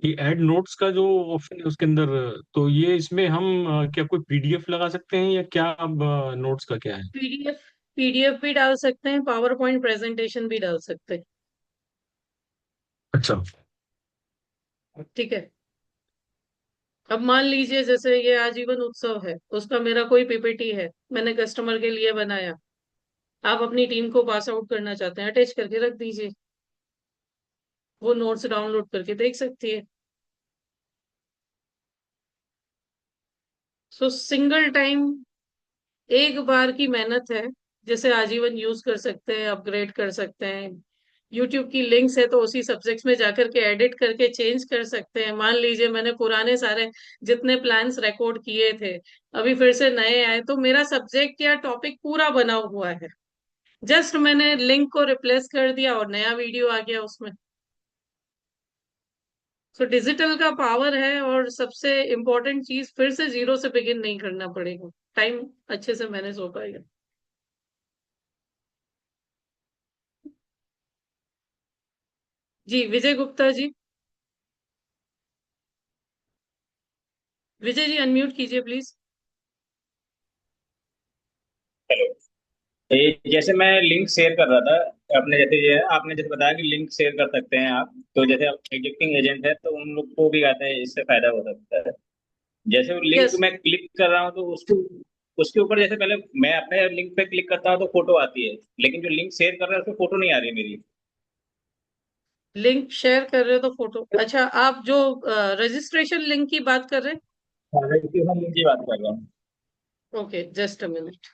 ये ऐड नोट्स का जो ऑप्शन है उसके अंदर, तो ये इसमें हम क्या कोई पीडीएफ लगा सकते हैं या क्या? अब नोट्स का क्या है? पीडीएफ, पीडीएफ भी डाल सकते हैं, पावर पॉइंट प्रेजेंटेशन भी डाल सकते हैं, अच्छा। ठीक है। अब मान लीजिए जैसे ये आजीवन उत्सव है, उसका मेरा कोई पीपीटी है, मैंने कस्टमर के लिए बनाया, आप अपनी टीम को पास आउट करना चाहते हैं, अटैच करके रख दीजिए, वो नोट्स डाउनलोड करके देख सकती है। सो सिंगल टाइम, एक बार की मेहनत है, जैसे आजीवन यूज कर सकते हैं, अपग्रेड कर सकते हैं। यूट्यूब की लिंक्स है तो उसी सब्जेक्ट्स में जाकर के एडिट करके चेंज कर सकते हैं। मान लीजिए मैंने पुराने सारे जितने प्लान्स रिकॉर्ड किए थे, अभी फिर से नए आए, तो मेरा सब्जेक्ट या टॉपिक पूरा बना हुआ है, जस्ट मैंने लिंक को रिप्लेस कर दिया और नया वीडियो आ गया उसमें। सो डिजिटल का पावर है, और सबसे इम्पोर्टेंट चीज, फिर से जीरो से बिगिन नहीं करना पड़ेगा, टाइम अच्छे से मैनेज हो पाएगा। जी विजय गुप्ता जी, विजय जी अनम्यूट कीजिए प्लीज। हेलो। ये जैसे मैं लिंक शेयर कर रहा था अपने, जैसे ये आपने जैसे बताया कि लिंक शेयर कर सकते हैं आप, तो जैसे एग्जिस्टिंग एजेंट है तो उन लोग को भी कहते हैं इससे फायदा हो सकता है। जैसे वो लिंक यस, मैं क्लिक कर रहा हूँ तो उसको उसके ऊपर जैसे पहले मैं अपने लिंक पे क्लिक करता हूँ तो फोटो आती है, लेकिन जो लिंक शेयर कर रहा है उसमें फोटो नहीं आ रही मेरी। लिंक शेयर कर रहे हो तो फोटो, अच्छा आप जो रजिस्ट्रेशन लिंक की बात कर रहे हैं? हाँ, रजिस्ट्रेशन लिंक की बात कर रहा हूँ। Okay, just a minute.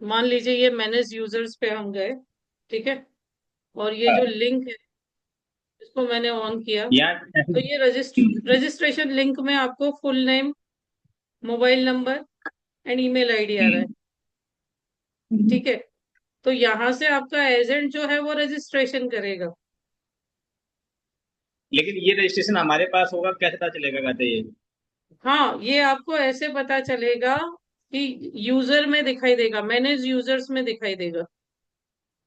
मान लीजिए ये मैनेज यूजर्स पे हम गए, ठीक है, और ये जो हाँ, लिंक है इसको मैंने ऑन किया, यहाँ तो ये रजिस्ट्रेशन लिंक में आपको full name, mobile number and email ID आ रहा है, ठीक है। तो यहाँ से आपका एजेंट जो है वो रजिस्ट्रेशन करेगा। लेकिन ये रजिस्ट्रेशन हमारे पास होगा कैसे पता चलेगा, कहते ये? हाँ, ये आपको ऐसे पता चलेगा कि यूजर में दिखाई देगा, मैनेज यूजर्स में दिखाई देगा,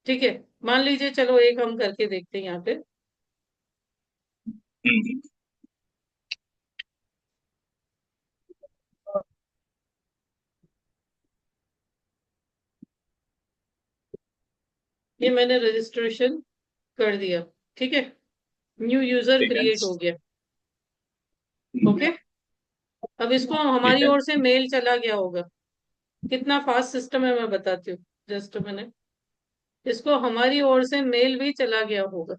ठीक है। मान लीजिए, चलो एक हम करके देखते हैं यहाँ पे। हम्म, ये मैंने रजिस्ट्रेशन कर दिया, ठीक है, न्यू यूजर ठीक है। क्रिएट हो गया, ओके। अब इसको ठीक हमारी है। ओर से मेल चला गया होगा, कितना फास्ट सिस्टम है मैं बताती हूँ, जस्ट मैंने इसको हमारी ओर से मेल भी चला गया होगा।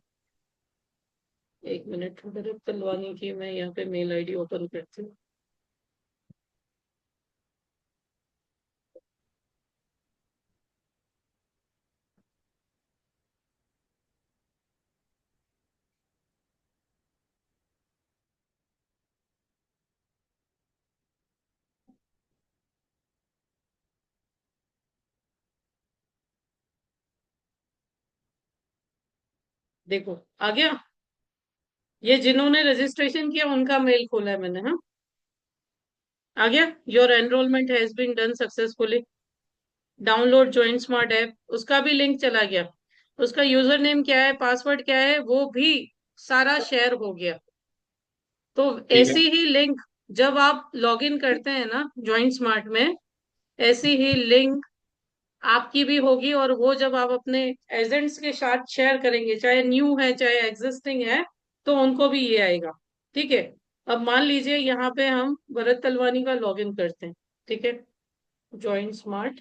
एक मिनट, मेरे तलवानी की मैं यहाँ पे मेल आईडी ओपन करती हूँ। देखो आ गया, ये जिन्होंने रजिस्ट्रेशन किया उनका मेल खोला है मैंने, हाँ आ गया। Your enrolment has been done successfully, download join smart app, उसका भी लिंक चला गया, उसका यूजर नेम क्या है, पासवर्ड क्या है, वो भी सारा शेयर हो गया। तो ठीक है। ऐसी ही लिंक जब आप लॉग इन करते हैं ना ज्वाइन स्मार्ट में, ऐसी ही लिंक आपकी भी होगी, और वो जब आप अपने एजेंट्स के साथ शेयर करेंगे, चाहे न्यू है चाहे एग्जिस्टिंग है, तो उनको भी ये आएगा। ठीक है। अब मान लीजिए यहाँ पे हम भरत तलवानी का लॉगिन करते हैं। ठीक है, join smart,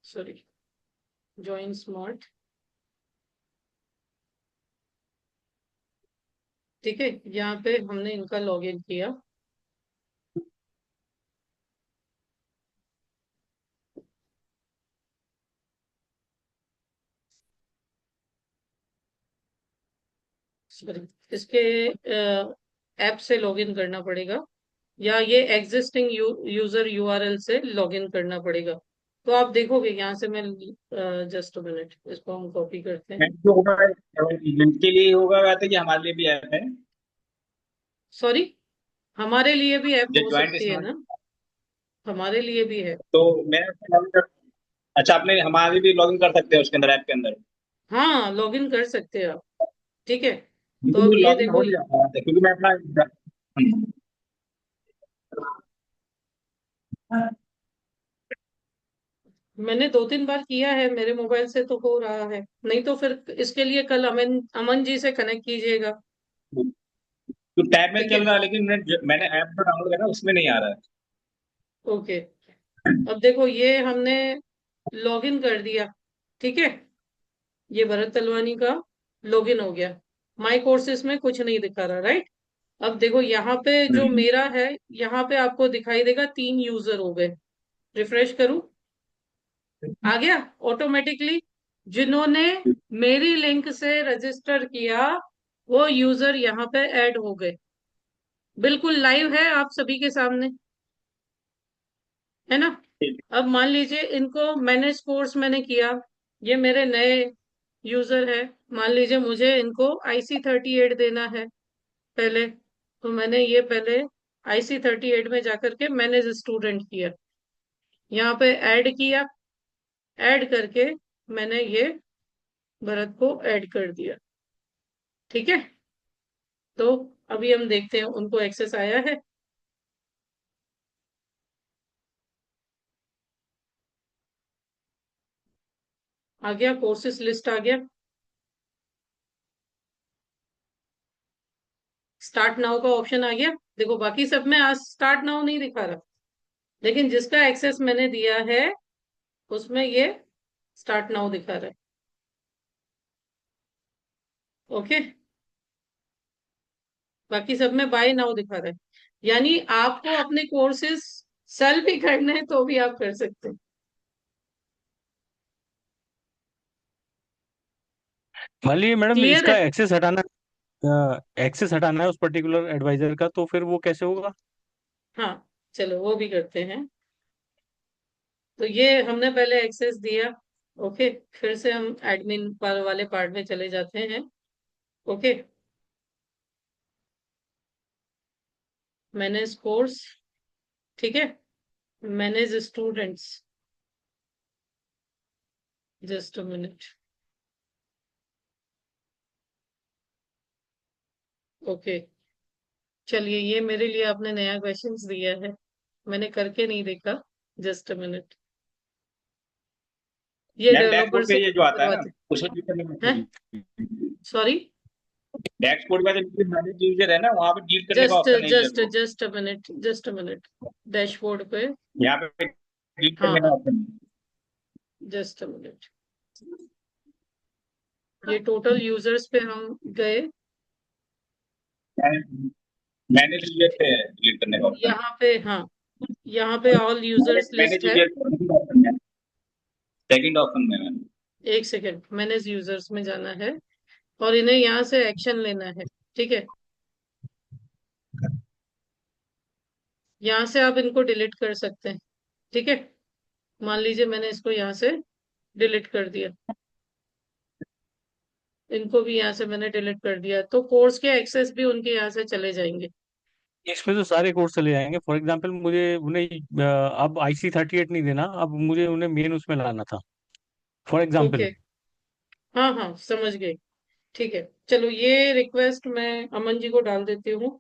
sorry, join smart. ठीक है, यहाँ पे हमने इनका लॉगिन किया। सॉरी, इसके ऐप से लॉगिन करना पड़ेगा, या ये एग्जिस्टिंग यूजर यूआरएल से लॉगिन करना पड़ेगा। तो आप देखोगे यहाँ से, मैं जस्ट मिनट, इसको हम कॉपी करते हैं। जो होगा एजेंट के लिए होगा वैसे कि हमारे लिए भी ऐप है सॉरी, हमारे लिए भी ऐप जो हो ज्वाइंट सकती है स्मार्ट। ना, हमारे लिए भी है। तो मैं अच्छा, आपने हमारे भी लॉगिन कर सकते हैं उसके अंदर, ऐप के अंदर। हाँ, लॉगिन कर सकते हैं आप। ठीक है, तो बिल्कुल अब ये लॉगिन देखो, हो जाता है क्योंकि मैं अपना मैंने 2-3 बार किया है, मेरे मोबाइल से तो हो रहा है। नहीं तो फिर इसके लिए कल अमन अमन जी से कनेक्ट कीजिएगा। तो टैब में ठीक चल है, रहा है, लेकिन मैंने ऐप जो डाउनलोड किया ना उसमें नहीं आ रहा है। ओके। अब देखो, ये हमने लॉगिन कर दिया। ठीक है, ये भरत तलवानी का लॉगिन हो गया। माय कोर्सेस में कुछ नहीं दिखा रहा, राइट। अब देखो यहाँ पे जो हम्म। मेरा है, यहाँ पे आपको दिखाई देगा 3 यूजर हो गए। रिफ्रेश करूं, आ गया ऑटोमेटिकली। जिन्होंने मेरी लिंक से रजिस्टर किया, वो यूजर यहाँ पे ऐड हो गए। बिल्कुल लाइव है आप सभी के सामने, है ना। ठीक अब मान लीजिए इनको मैनेज कोर्स मैंने किया, ये मेरे नए यूजर है। मान लीजिए मुझे इनको IC38 देना है पहले, तो मैंने ये पहले IC38 में जाकर के मैनेज स्टूडेंट किया, यहाँ पे ऐड किया। ऐड करके मैंने ये भरत को ऐड कर दिया। ठीक है, तो अभी हम देखते हैं उनको एक्सेस आया है। आ गया, कोर्सेस लिस्ट आ गया। स्टार्ट नाउ का ऑप्शन आ गया। देखो बाकी सब में आज स्टार्ट नाउ नहीं दिखा रहा, लेकिन जिसका एक्सेस मैंने दिया है उसमें ये स्टार्ट नाउ दिखा रहा है। ओके, बाकी सब में बाय नाउ दिखा रहा है। यानी आपको अपने कोर्सेज सेल भी करने हैं तो भी आप कर सकते हैं। मान लीजिए मैडम क्लियर इसका है। एक्सेस हटाना है उस पर्टिकुलर एडवाइजर का, तो फिर वो कैसे होगा? हाँ, चलो वो भी करते हैं। तो ये हमने पहले एक्सेस दिया। ओके, फिर से हम एडमिन पर वाले पार्ट में चले जाते हैं। Okay, manage course. ठीक है, manage students, just a minute. Okay, चलिए, ये मेरे लिए आपने नया क्वेश्चंस दिया है, मैंने करके नहीं देखा। जस्ट अ मिनट, ये मैम, डेवलपर डैशबोर्ड से पे ये जो आता है ना करवाते उसमें क्लिक करने में हैं। सॉरी, डैशबोर्ड में जो मैनेज यूजर है ना वहाँ पे डिलीट करने का जस्ट ऑप्शन है यूजर जस्ट को। Just a minute, just a minute. Dashboard पे, यहाँ पे डिलीट हाँ करने का हाँ, ऑप्शन जस्ट अ मिनट। ये टोटल यूजर्स पे हम गए। है। मैनेज यूजर पे डिलीट करने का ऑप्शन। यहाँ पे, हाँ, यहाँ पे ऑल यूजर्स लिस्ट मैनेज है। यूजर सेकंड ऑप्शन में मैम। एक सेकेंड, मैनेज यूजर्स में जाना है और इन्हें यहाँ से एक्शन लेना है। ठीक है, यहाँ से आप इनको डिलीट कर सकते हैं। ठीक है, मान लीजिए मैंने इसको यहाँ से डिलीट कर दिया, इनको भी यहाँ से मैंने डिलीट कर दिया, तो कोर्स के एक्सेस भी उनके यहाँ से चले जाएंगे। इसमें तो सारे कोर्स चले जाएंगे। फॉर एग्जांपल मुझे उन्हें अब IC38 नहीं देना, अब मुझे उन्हें मेन उसमें लाना था, फॉर एग्जांपल। ओके, हाँ हाँ, समझ गई। ठीक है, चलो ये रिक्वेस्ट मैं अमन जी को डाल देती हूँ,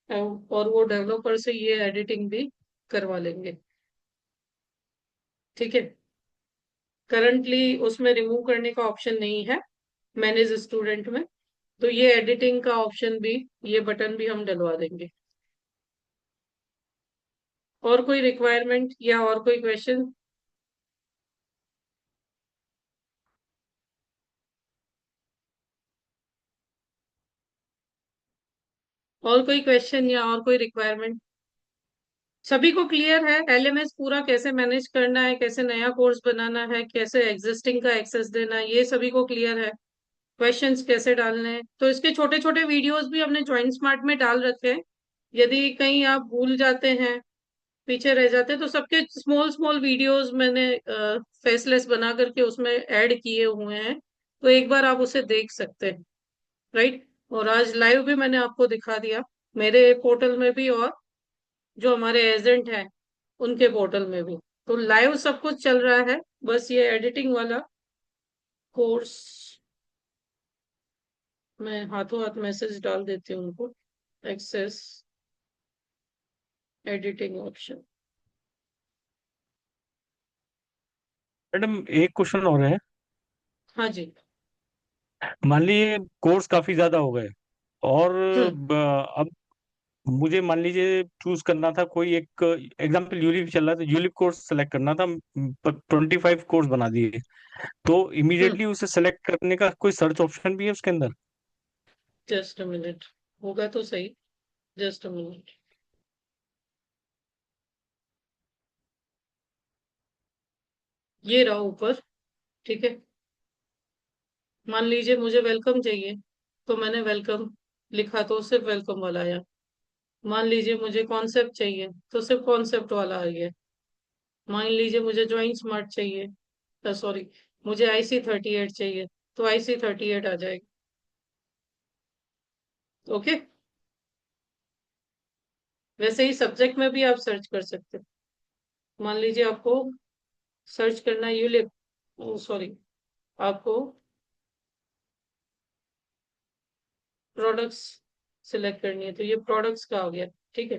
और वो डेवलपर से ये एडिटिंग भी करवा लेंगे, ठीक है। करंटली उसमें रिमूव करने का ऑप्शन नहीं है मैनेज स्टूडेंट में, तो ये एडिटिंग का ऑप्शन भी, ये बटन भी हम डलवा देंगे। और कोई रिक्वायरमेंट या और कोई क्वेश्चन? और कोई क्वेश्चन या और कोई रिक्वायरमेंट? सभी को क्लियर है एलएमएस पूरा कैसे मैनेज करना है, कैसे नया कोर्स बनाना है, कैसे एग्जिस्टिंग का एक्सेस देना है, ये सभी को क्लियर है। क्वेश्चंस कैसे डालने हैं, तो इसके छोटे छोटे वीडियोस भी हमने ज्वाइन स्मार्ट में डाल रखे हैं। यदि कहीं आप भूल जाते हैं, पीछे रह जाते हैं, तो सबके स्मॉल स्मॉल वीडियोस मैंने फेसलेस बना करके उसमें ऐड किए हुए हैं, तो एक बार आप उसे देख सकते हैं, राइट। और आज लाइव भी मैंने आपको दिखा दिया, मेरे पोर्टल में भी और जो हमारे एजेंट हैं उनके पोर्टल में भी, तो लाइव सब कुछ चल रहा है। बस ये एडिटिंग वाला कोर्स मैं हाथों हाथ मैसेज डाल देती हूँ उनको, एक्सेस एडिटिंग ऑप्शन। मैडम एक क्वेश्चन और है। हाँ जी। मान लीजिए कोर्स काफी ज्यादा हो गए और हम्म अब मुझे मान लीजिए चूज करना था कोई एक एग्जाम्पल, यूलिप चल रहा था, यूलिप कोर्स सेलेक्ट करना था, 25 कोर्स बना दिए, तो हम्म इमीडिएटली उसे सेलेक्ट करने का कोई सर्च ऑप्शन भी है उसके अंदर? जस्ट अ मिनट, होगा तो सही, जस्ट अ मिनट। ये रहा ऊपर, ठीक है। मान लीजिए मुझे वेलकम चाहिए, तो मैंने वेलकम लिखा तो सिर्फ वेलकम वाला आया। मान लीजिए मुझे कॉन्सेप्ट चाहिए, तो सिर्फ कॉन्सेप्ट वाला आ गया। मान लीजिए मुझे ज्वाइन स्मार्ट चाहिए, सॉरी, मुझे IC38 चाहिए, तो IC38 आ जाएगा। ओके। वैसे ही सब्जेक्ट में भी आप सर्च कर सकते हैं। मान लीजिए आपको सर्च करना है यूलिप, सॉरी, आपको प्रोडक्ट्स सिलेक्ट करनी है, तो ये प्रोडक्ट्स का आ गया, ठीक है।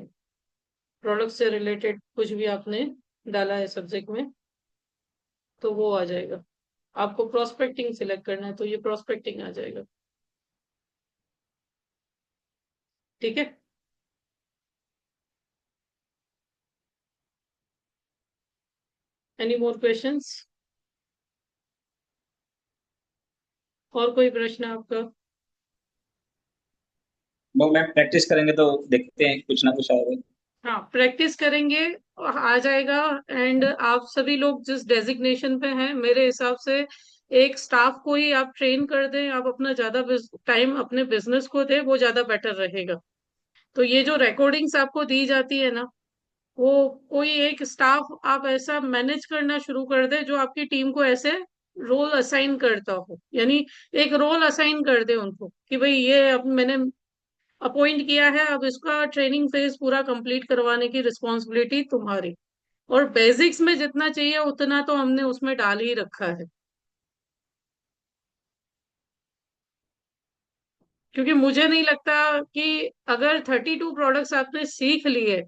प्रोडक्ट से रिलेटेड कुछ भी आपने डाला है सब्जेक्ट में, तो वो आ जाएगा। आपको प्रोस्पेक्टिंग सिलेक्ट करना है, तो ये प्रोस्पेक्टिंग आ जाएगा, ठीक है। Any more questions? और कोई प्रश्न आपका? वो मैम प्रैक्टिस करेंगे तो देखते हैं कुछ ना कुछ आएगा। हाँ, प्रैक्टिस करेंगे, आ जाएगा। एंड आप सभी लोग जिस डेजिग्नेशन पे हैं, मेरे हिसाब से एक स्टाफ को ही आप ट्रेन कर दें, आप अपना ज्यादा टाइम अपने बिजनेस को दें, वो ज्यादा बेटर रहेगा। तो ये जो रिकॉर्डिंग्स आपको दी जाती है ना, वो कोई एक स्टाफ आप ऐसा मैनेज करना शुरू कर दे जो आपकी टीम को ऐसे रोल असाइन करता हो, यानी एक रोल असाइन कर दे उनको कि भाई ये अब मैंने अपॉइंट किया है, अब इसका ट्रेनिंग फेज पूरा कंप्लीट करवाने की रिस्पॉन्सिबिलिटी तुम्हारी। और बेसिक्स में जितना चाहिए उतना तो हमने उसमें डाल ही रखा है, क्योंकि मुझे नहीं लगता कि अगर 32 प्रोडक्ट्स आपने सीख लिए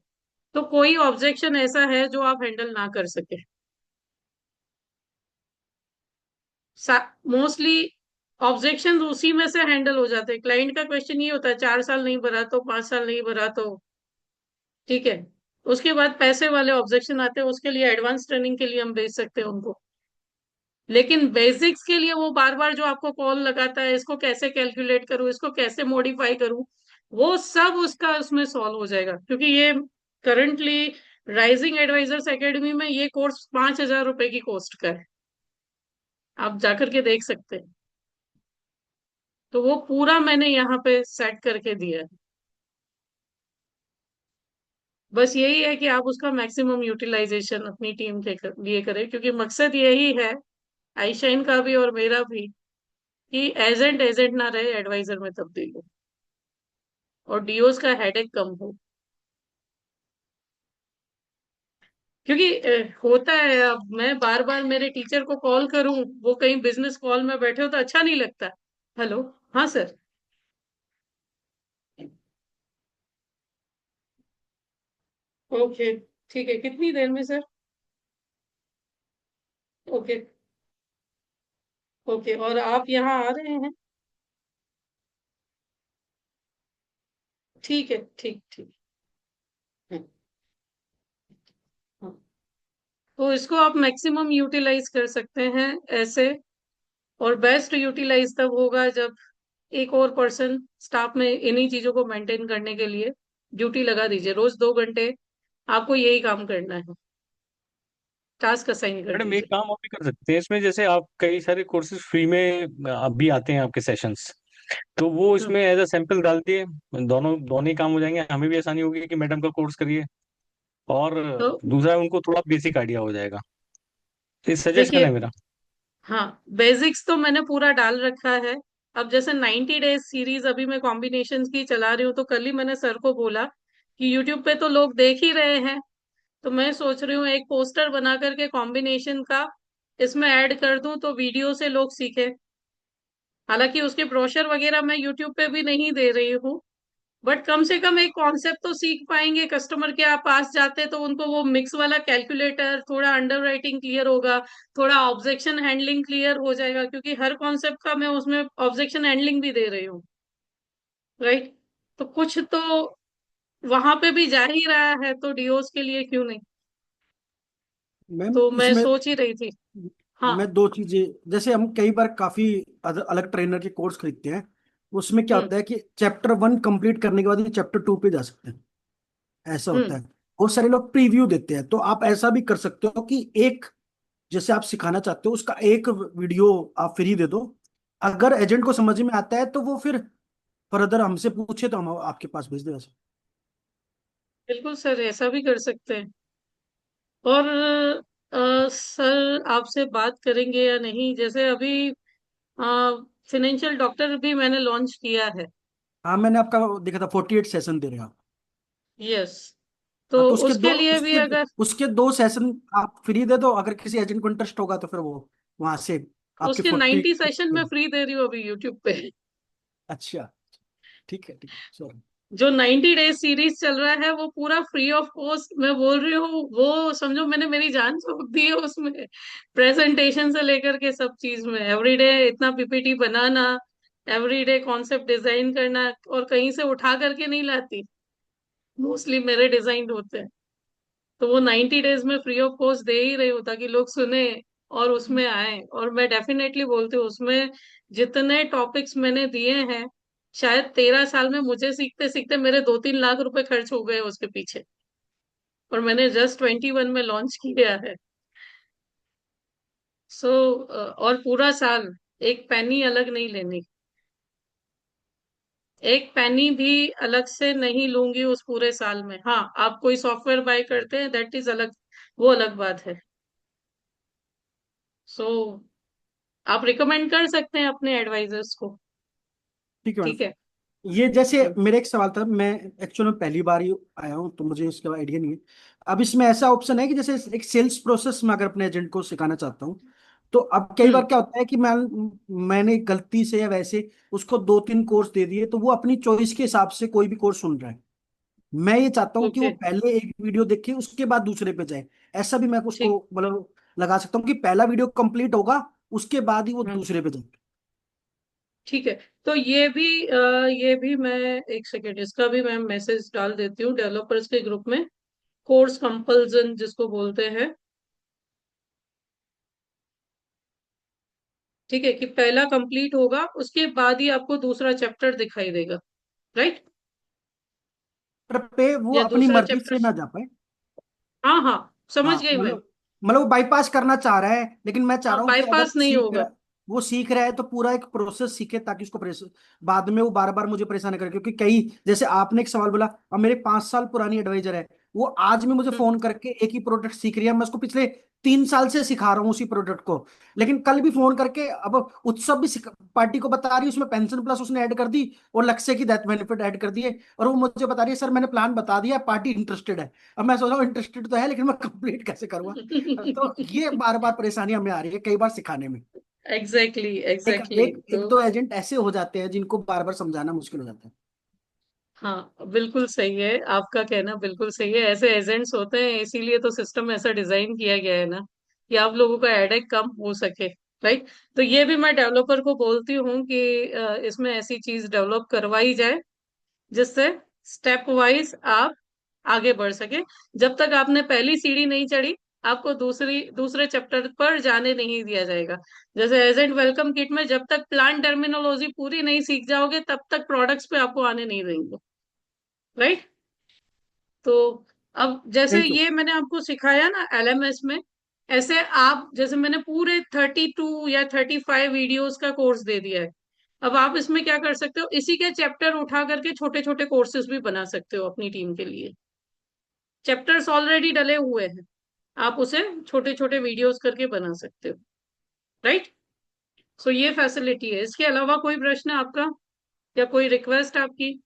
तो कोई ऑब्जेक्शन ऐसा है जो आप हैंडल ना कर सके। मोस्टली ऑब्जेक्शन उसी में से हैंडल हो जाते हैं। क्लाइंट का क्वेश्चन ये होता है 4 साल नहीं भरा तो, 5 साल नहीं भरा तो, ठीक है। उसके बाद पैसे वाले ऑब्जेक्शन आते हैं, उसके लिए एडवांस ट्रेनिंग के लिए हम भेज सकते हैं उनको। लेकिन बेसिक्स के लिए वो बार बार जो आपको कॉल लगाता है, इसको कैसे कैलकुलेट करूं, इसको कैसे मॉडिफाई करूं, वो सब उसका उसमें सॉल्व हो जाएगा। क्योंकि ये करंटली राइजिंग एडवाइजर्स एकेडमी में ये कोर्स 5,000 रुपए की कॉस्ट का है, आप जाकर के देख सकते हैं। तो वो पूरा मैंने यहाँ पे सेट करके दिया है। बस यही है कि आप उसका मैक्सिमम यूटिलाइजेशन अपनी टीम के लिए करें, क्योंकि मकसद यही है आईशाइन का भी और मेरा भी, कि एजेंट एजेंट ना रहे, एडवाइजर में तब्दील हो और डीओज का हेडेक कम हो। क्योंकि होता है, अब मैं बार बार मेरे टीचर को कॉल करूं, वो कहीं बिजनेस कॉल में बैठे हो तो अच्छा नहीं लगता। हेलो, हाँ सर। ओके, ठीक है, कितनी देर में सर? ओके ओके, और आप यहाँ आ रहे हैं? ठीक है, ठीक ठीक। हाँ, हाँ। तो इसको आप मैक्सिमम यूटिलाइज कर सकते हैं ऐसे, और बेस्ट यूटिलाइज तब होगा जब एक और पर्सन स्टाफ में इन्हीं चीजों को मेंटेन करने के लिए ड्यूटी लगा दीजिए। रोज 2 घंटे आपको यही काम करना है, टास्क असाइन कर मैडम एक दीजिए। काम और भी कर सकते हैं इसमें, जैसे आप कई सारे कोर्सेज फ्री में अभी आते हैं आपके सेशंस, तो वो हम्म, इसमें एज अ सैंपल डाल दिए, दोनों दोनों ही काम हो जाएंगे, हमें भी आसानी होगी कि मैडम का कोर्स करिए, और तो दूसरा उनको थोड़ा बेसिक आइडिया हो जाएगा। तो ये सजेशन देखिए, है मेरा। हाँ, बेसिक्स तो मैंने पूरा डाल रखा है। अब जैसे 90 डेज सीरीज अभी मैं कॉम्बिनेशन की चला रही हूँ, तो कल ही मैंने सर को बोला कि यूट्यूब पे तो लोग देख ही रहे हैं, तो मैं सोच रही हूँ एक पोस्टर बना करके कॉम्बिनेशन का इसमें ऐड कर दूं, तो वीडियो से लोग सीखे। हालांकि उसके ब्रोशर वगैरह मैं यूट्यूब पे भी नहीं दे रही हूँ, बट कम से कम एक कॉन्सेप्ट तो सीख पाएंगे। कस्टमर के आप पास जाते तो उनको वो मिक्स वाला कैलकुलेटर, थोड़ा अंडर राइटिंग क्लियर होगा, थोड़ा ऑब्जेक्शन हैंडलिंग क्लियर हो जाएगा, क्योंकि हर कॉन्सेप्ट का मैं उसमें ऑब्जेक्शन हैंडलिंग भी दे रही हूँ, राइट? तो कुछ तो वहां पे भी जा ही रहा है, तो डीओस के लिए क्यों नहीं? मैम तो मैं इसमें सोच ही रही थी। हाँ। मैं दो चीजें, जैसे हम कई बार काफी अलग ट्रेनर के कोर्स खरीदते हैं, उसमें क्या हम्म होता है कि चैप्टर 1 कंप्लीट करने के बाद ये चैप्टर 2 पे जा सकते हैं, ऐसा होता हम्म है। बहुत सारे लोग प्रीव्यू देते हैं, तो आप ऐसा भी कर सकते हो कि एक, जैसे आप सिखाना चाहते हो उसका एक वीडियो आप फ्री दे दो। अगर एजेंट को समझ में आता है तो वो फिर फर्दर हमसे पूछे तो हम आपके पास भेज दें वैसे। बिल्कुल सर, ऐसा भी कर सकते हैं। और सर आपसे बात करेंगे या नहीं, जैसे अभी फाइनेंशियल डॉक्टर भी मैंने लॉन्च किया है। हाँ, मैंने आपका वो देखा था, 48 सेशन दे रहे हैं आप। यस। हाँ, तो तो उसके दो उसके लिए भी उसके अगर उसके 2 सेशन आप फ्री दे दो, अगर किसी एजेंट को इंटरेस्ट होगा तो फिर वो वहां से आपके उसके 40। 90 सेशन में फ्री दे रही हूँ अभी यूट्यूब पे। अच्छा, ठीक है, ठीक है, सॉरी। जो 90 डेज सीरीज चल रहा है वो पूरा फ्री ऑफ कॉस्ट, मैं बोल रही हूँ, वो समझो मैंने मेरी जान झोंक दी है उसमें। प्रेजेंटेशन से लेकर के सब चीज में, एवरीडे इतना पीपीटी बनाना, एवरीडे कॉन्सेप्ट डिजाइन करना, और कहीं से उठा करके नहीं लाती, मोस्टली मेरे डिजाइन होते हैं। तो वो 90 डेज में फ्री ऑफ कॉस्ट दे ही रही हूँ, ताकि लोग सुने और उसमें आए। और मैं डेफिनेटली बोलती हूँ, उसमें जितने टॉपिक्स मैंने दिए हैं, शायद 13 साल में मुझे सीखते सीखते मेरे 2-3 लाख रुपए खर्च हो गए उसके पीछे, और मैंने जस्ट 21 में लॉन्च किया है। सो और पूरा साल एक पेनी अलग नहीं लेनी, एक पेनी भी अलग से नहीं लूंगी उस पूरे साल में। हाँ, आप कोई सॉफ्टवेयर बाय करते हैं, दैट इज अलग, वो अलग बात है। सो आप रिकमेंड कर सकते हैं अपने एडवाइजर्स को। ठीक है ठीक मैडम। है। ये जैसे हम्म मेरा एक सवाल था, मैं एक्चुअल में पहली बार ही आया हूँ तो मुझे इसका आइडिया नहीं है। अब इसमें ऐसा ऑप्शन है कि जैसे एक सेल्स प्रोसेस में अगर अपने एजेंट को सिखाना चाहता हूँ, तो अब कई बार हम्म क्या होता है कि मैंने गलती से या वैसे उसको 2-3 कोर्स दे दिए, तो वो अपनी चॉइस के हिसाब से कोई भी कोर्स सुन रहा है। मैं ये चाहता हूँ कि वो ओके, पहले एक वीडियो देखे उसके बाद दूसरे पे जाए। ऐसा भी मैं उसको ठीक। मतलब लगा सकता हूँ कि पहला वीडियो कंप्लीट होगा, उसके बाद ही वो हम्म दूसरे पे जाए। ठीक है। तो ये भी मैं, एक सेकेंड, इसका भी मैं मैसेज डाल देती हूँ डेवलपर्स के ग्रुप में। कोर्स कंपल्सन जिसको बोलते हैं, ठीक है, कि पहला कंप्लीट होगा उसके बाद ही आपको दूसरा चैप्टर दिखाई देगा, राइट? पर पे वो या अपनी दूसरा मर्जी चैप्टर। से ना जा पाए। हाँ हाँ, समझ हाँ, गई मैं। मतलब वो बाईपास करना चाह रहा है, लेकिन मैं चाह हाँ, रहा हूँ कि अगर बाईपास नहीं होगा। वो सीख रहा है तो पूरा एक प्रोसेस सीखे, ताकि उसको बाद में वो बार बार मुझे परेशान करे। क्योंकि कई, जैसे आपने एक सवाल बोला, अब मेरे 5 साल पुरानी एडवाइजर है, वो आज भी मुझे हम्म फोन करके एक ही प्रोडक्ट सीख रही है। मैं उसको पिछले 3 साल से सिखा रहा हूँ उसी प्रोडक्ट को, लेकिन कल भी फोन करके अब उत्सव भी पार्टी को बता रही है, उसमें पेंशन प्लस उसने ऐड कर दी और लक्ष्य की डेथ बेनिफिट ऐड कर दिए, और वो मुझे बता रही है सर मैंने प्लान बता दिया, पार्टी इंटरेस्टेड है। अब मैं सोच रहा हूँ इंटरेस्टेड तो है, लेकिन मैं कंप्लीट कैसे करूंगा? तो ये बार बार परेशानी हमें आ रही है कई बार सिखाने में। एग्जैक्टली एक एग्जैक्टली। एक तो एक दो एजेंट ऐसे हो जाते हैं जिनको बार बार समझाना मुश्किल हो जाता है। हाँ बिल्कुल सही है, आपका कहना बिल्कुल सही है। ऐसे एजेंट्स होते हैं, इसीलिए तो सिस्टम ऐसा डिजाइन किया गया है ना, कि आप लोगों का हेडेक कम हो सके। राइट। तो ये भी मैं डेवलपर को बोलती हूँ कि इसमें ऐसी चीज डेवलप करवाई जाए जिससे स्टेप वाइज आप आगे बढ़ सके। जब तक आपने पहली सीढ़ी नहीं चढ़ी, आपको दूसरे चैप्टर पर जाने नहीं दिया जाएगा। जैसे एजेंट वेलकम किट में जब तक प्लांट टर्मिनोलॉजी पूरी नहीं सीख जाओगे, तब तक प्रोडक्ट्स पे आपको आने नहीं देंगे। राइट। तो अब जैसे थैंक यू। ये मैंने आपको सिखाया ना एलएमएस में, ऐसे आप जैसे मैंने पूरे 32 या 35 वीडियोस का कोर्स दे दिया है। अब आप इसमें क्या कर सकते हो, इसी के चैप्टर उठा करके छोटे छोटे कोर्सेज भी बना सकते हो अपनी टीम के लिए। चैप्टर्स ऑलरेडी डले हुए हैं, आप उसे छोटे छोटे वीडियोस करके बना सकते हो। राइट। सो ये फैसिलिटी है। इसके अलावा कोई प्रश्न आपका या कोई रिक्वेस्ट आपकी?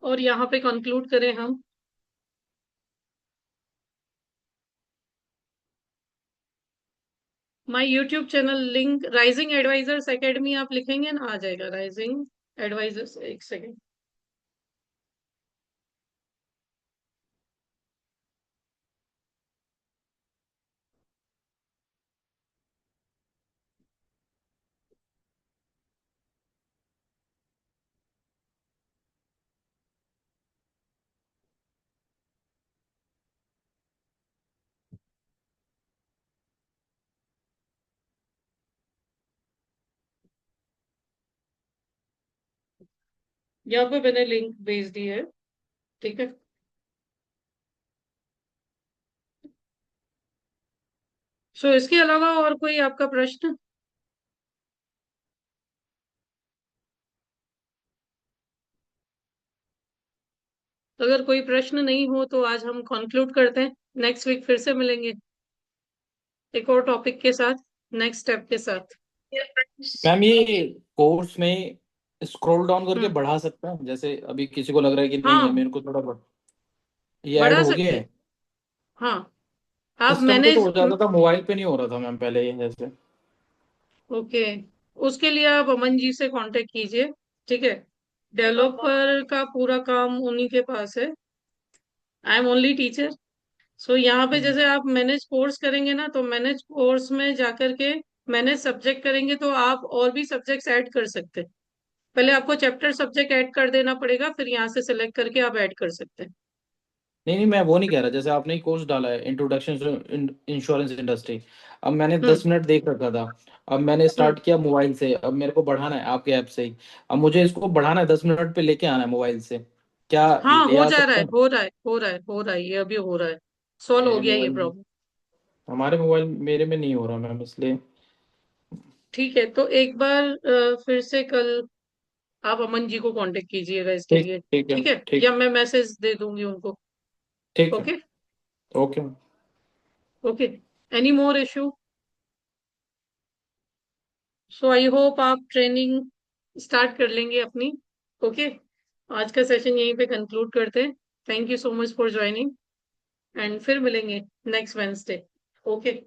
और यहाँ पे कंक्लूड करें हम। My YouTube channel link rising advisors academy आप लिखेंगे ना, आ जाएगा राइजिंग एडवाइजर्स। एक सेकेंड। यहाँ पे मैंने लिंक भेज दी है। ठीक है। सो इसके अलावा और कोई आपका प्रश्न? अगर कोई प्रश्न नहीं हो तो आज हम कंक्लूड करते हैं। नेक्स्ट वीक फिर से मिलेंगे एक और टॉपिक के साथ, नेक्स्ट स्टेप के साथ। मैम ये कोर्स में स्क्रॉल डाउन करके हम्म। बढ़ा सकते हैं, जैसे अभी किसी को लग रहा है कि नहीं है हाँ मेरे को थोड़ा ये ऐड बढ़ा हो गया सकते हैं। है। हाँ आप सिस्टम पे तो मैनेज। हो जाता था, मोबाइल पे नहीं हो रहा था मैम पहले ये जैसे। ओके। उसके लिए आप अमन जी से कांटेक्ट कीजिए। ठीक है। डेवलपर का पूरा काम उन्हीं के पास है। I am only teacher. So यहाँ पे जैसे आप मैनेज कोर्स करेंगे ना, तो मैनेज कोर्स में जाकर के मैनेज सब्जेक्ट करेंगे तो आप और भी सब्जेक्ट्स ऐड कर सकते हैं। पहले आपको चैप्टर सब्जेक्ट ऐड कर देना पड़ेगा, फिर यहाँ से सिलेक्ट करके आप ऐड कर सकते हैं। नहीं नहीं, मैं वो नहीं कह रहा, जैसे आपने ही कोर्स डाला है इंट्रोडक्शन टू इंश्योरेंस इंडस्ट्री। अब मैंने हम्म। 10 मिनट देख रखा था। अब मैंने हम्म। स्टार्ट किया मोबाइल से, अब मेरे को बढ़ाना है आपके ऐप से ही। अब मुझे इसको बढ़ाना है, 10 मिनट पे लेके आना है मोबाइल से। क्या हाँ ले हो आ जा रहा सकते है, हैं? हो रहा है, हो रहा है, हो रहा है, ये अभी हो रहा है। सॉल्व हो मेरे गया ये मोबाइल, प्रॉब्लम। हमारे मोबाइल मेरे में नहीं हो रहा मैम, इसलिए। ठीक है, तो एक बार फिर से कल आप अमन जी को कांटेक्ट कीजिएगा इसके ठीक लिए। ठीक है। ठीक है, ठीक। या मैं मैसेज दे दूंगी उनको। ठीक है। Okay. Okay. Okay. Any more issue? So I hope आप ट्रेनिंग स्टार्ट कर लेंगे अपनी। ओके। आज का सेशन यहीं पे कंक्लूड करते हैं। Thank you so much for joining, and फिर मिलेंगे नेक्स्ट वेंसडे। ओके।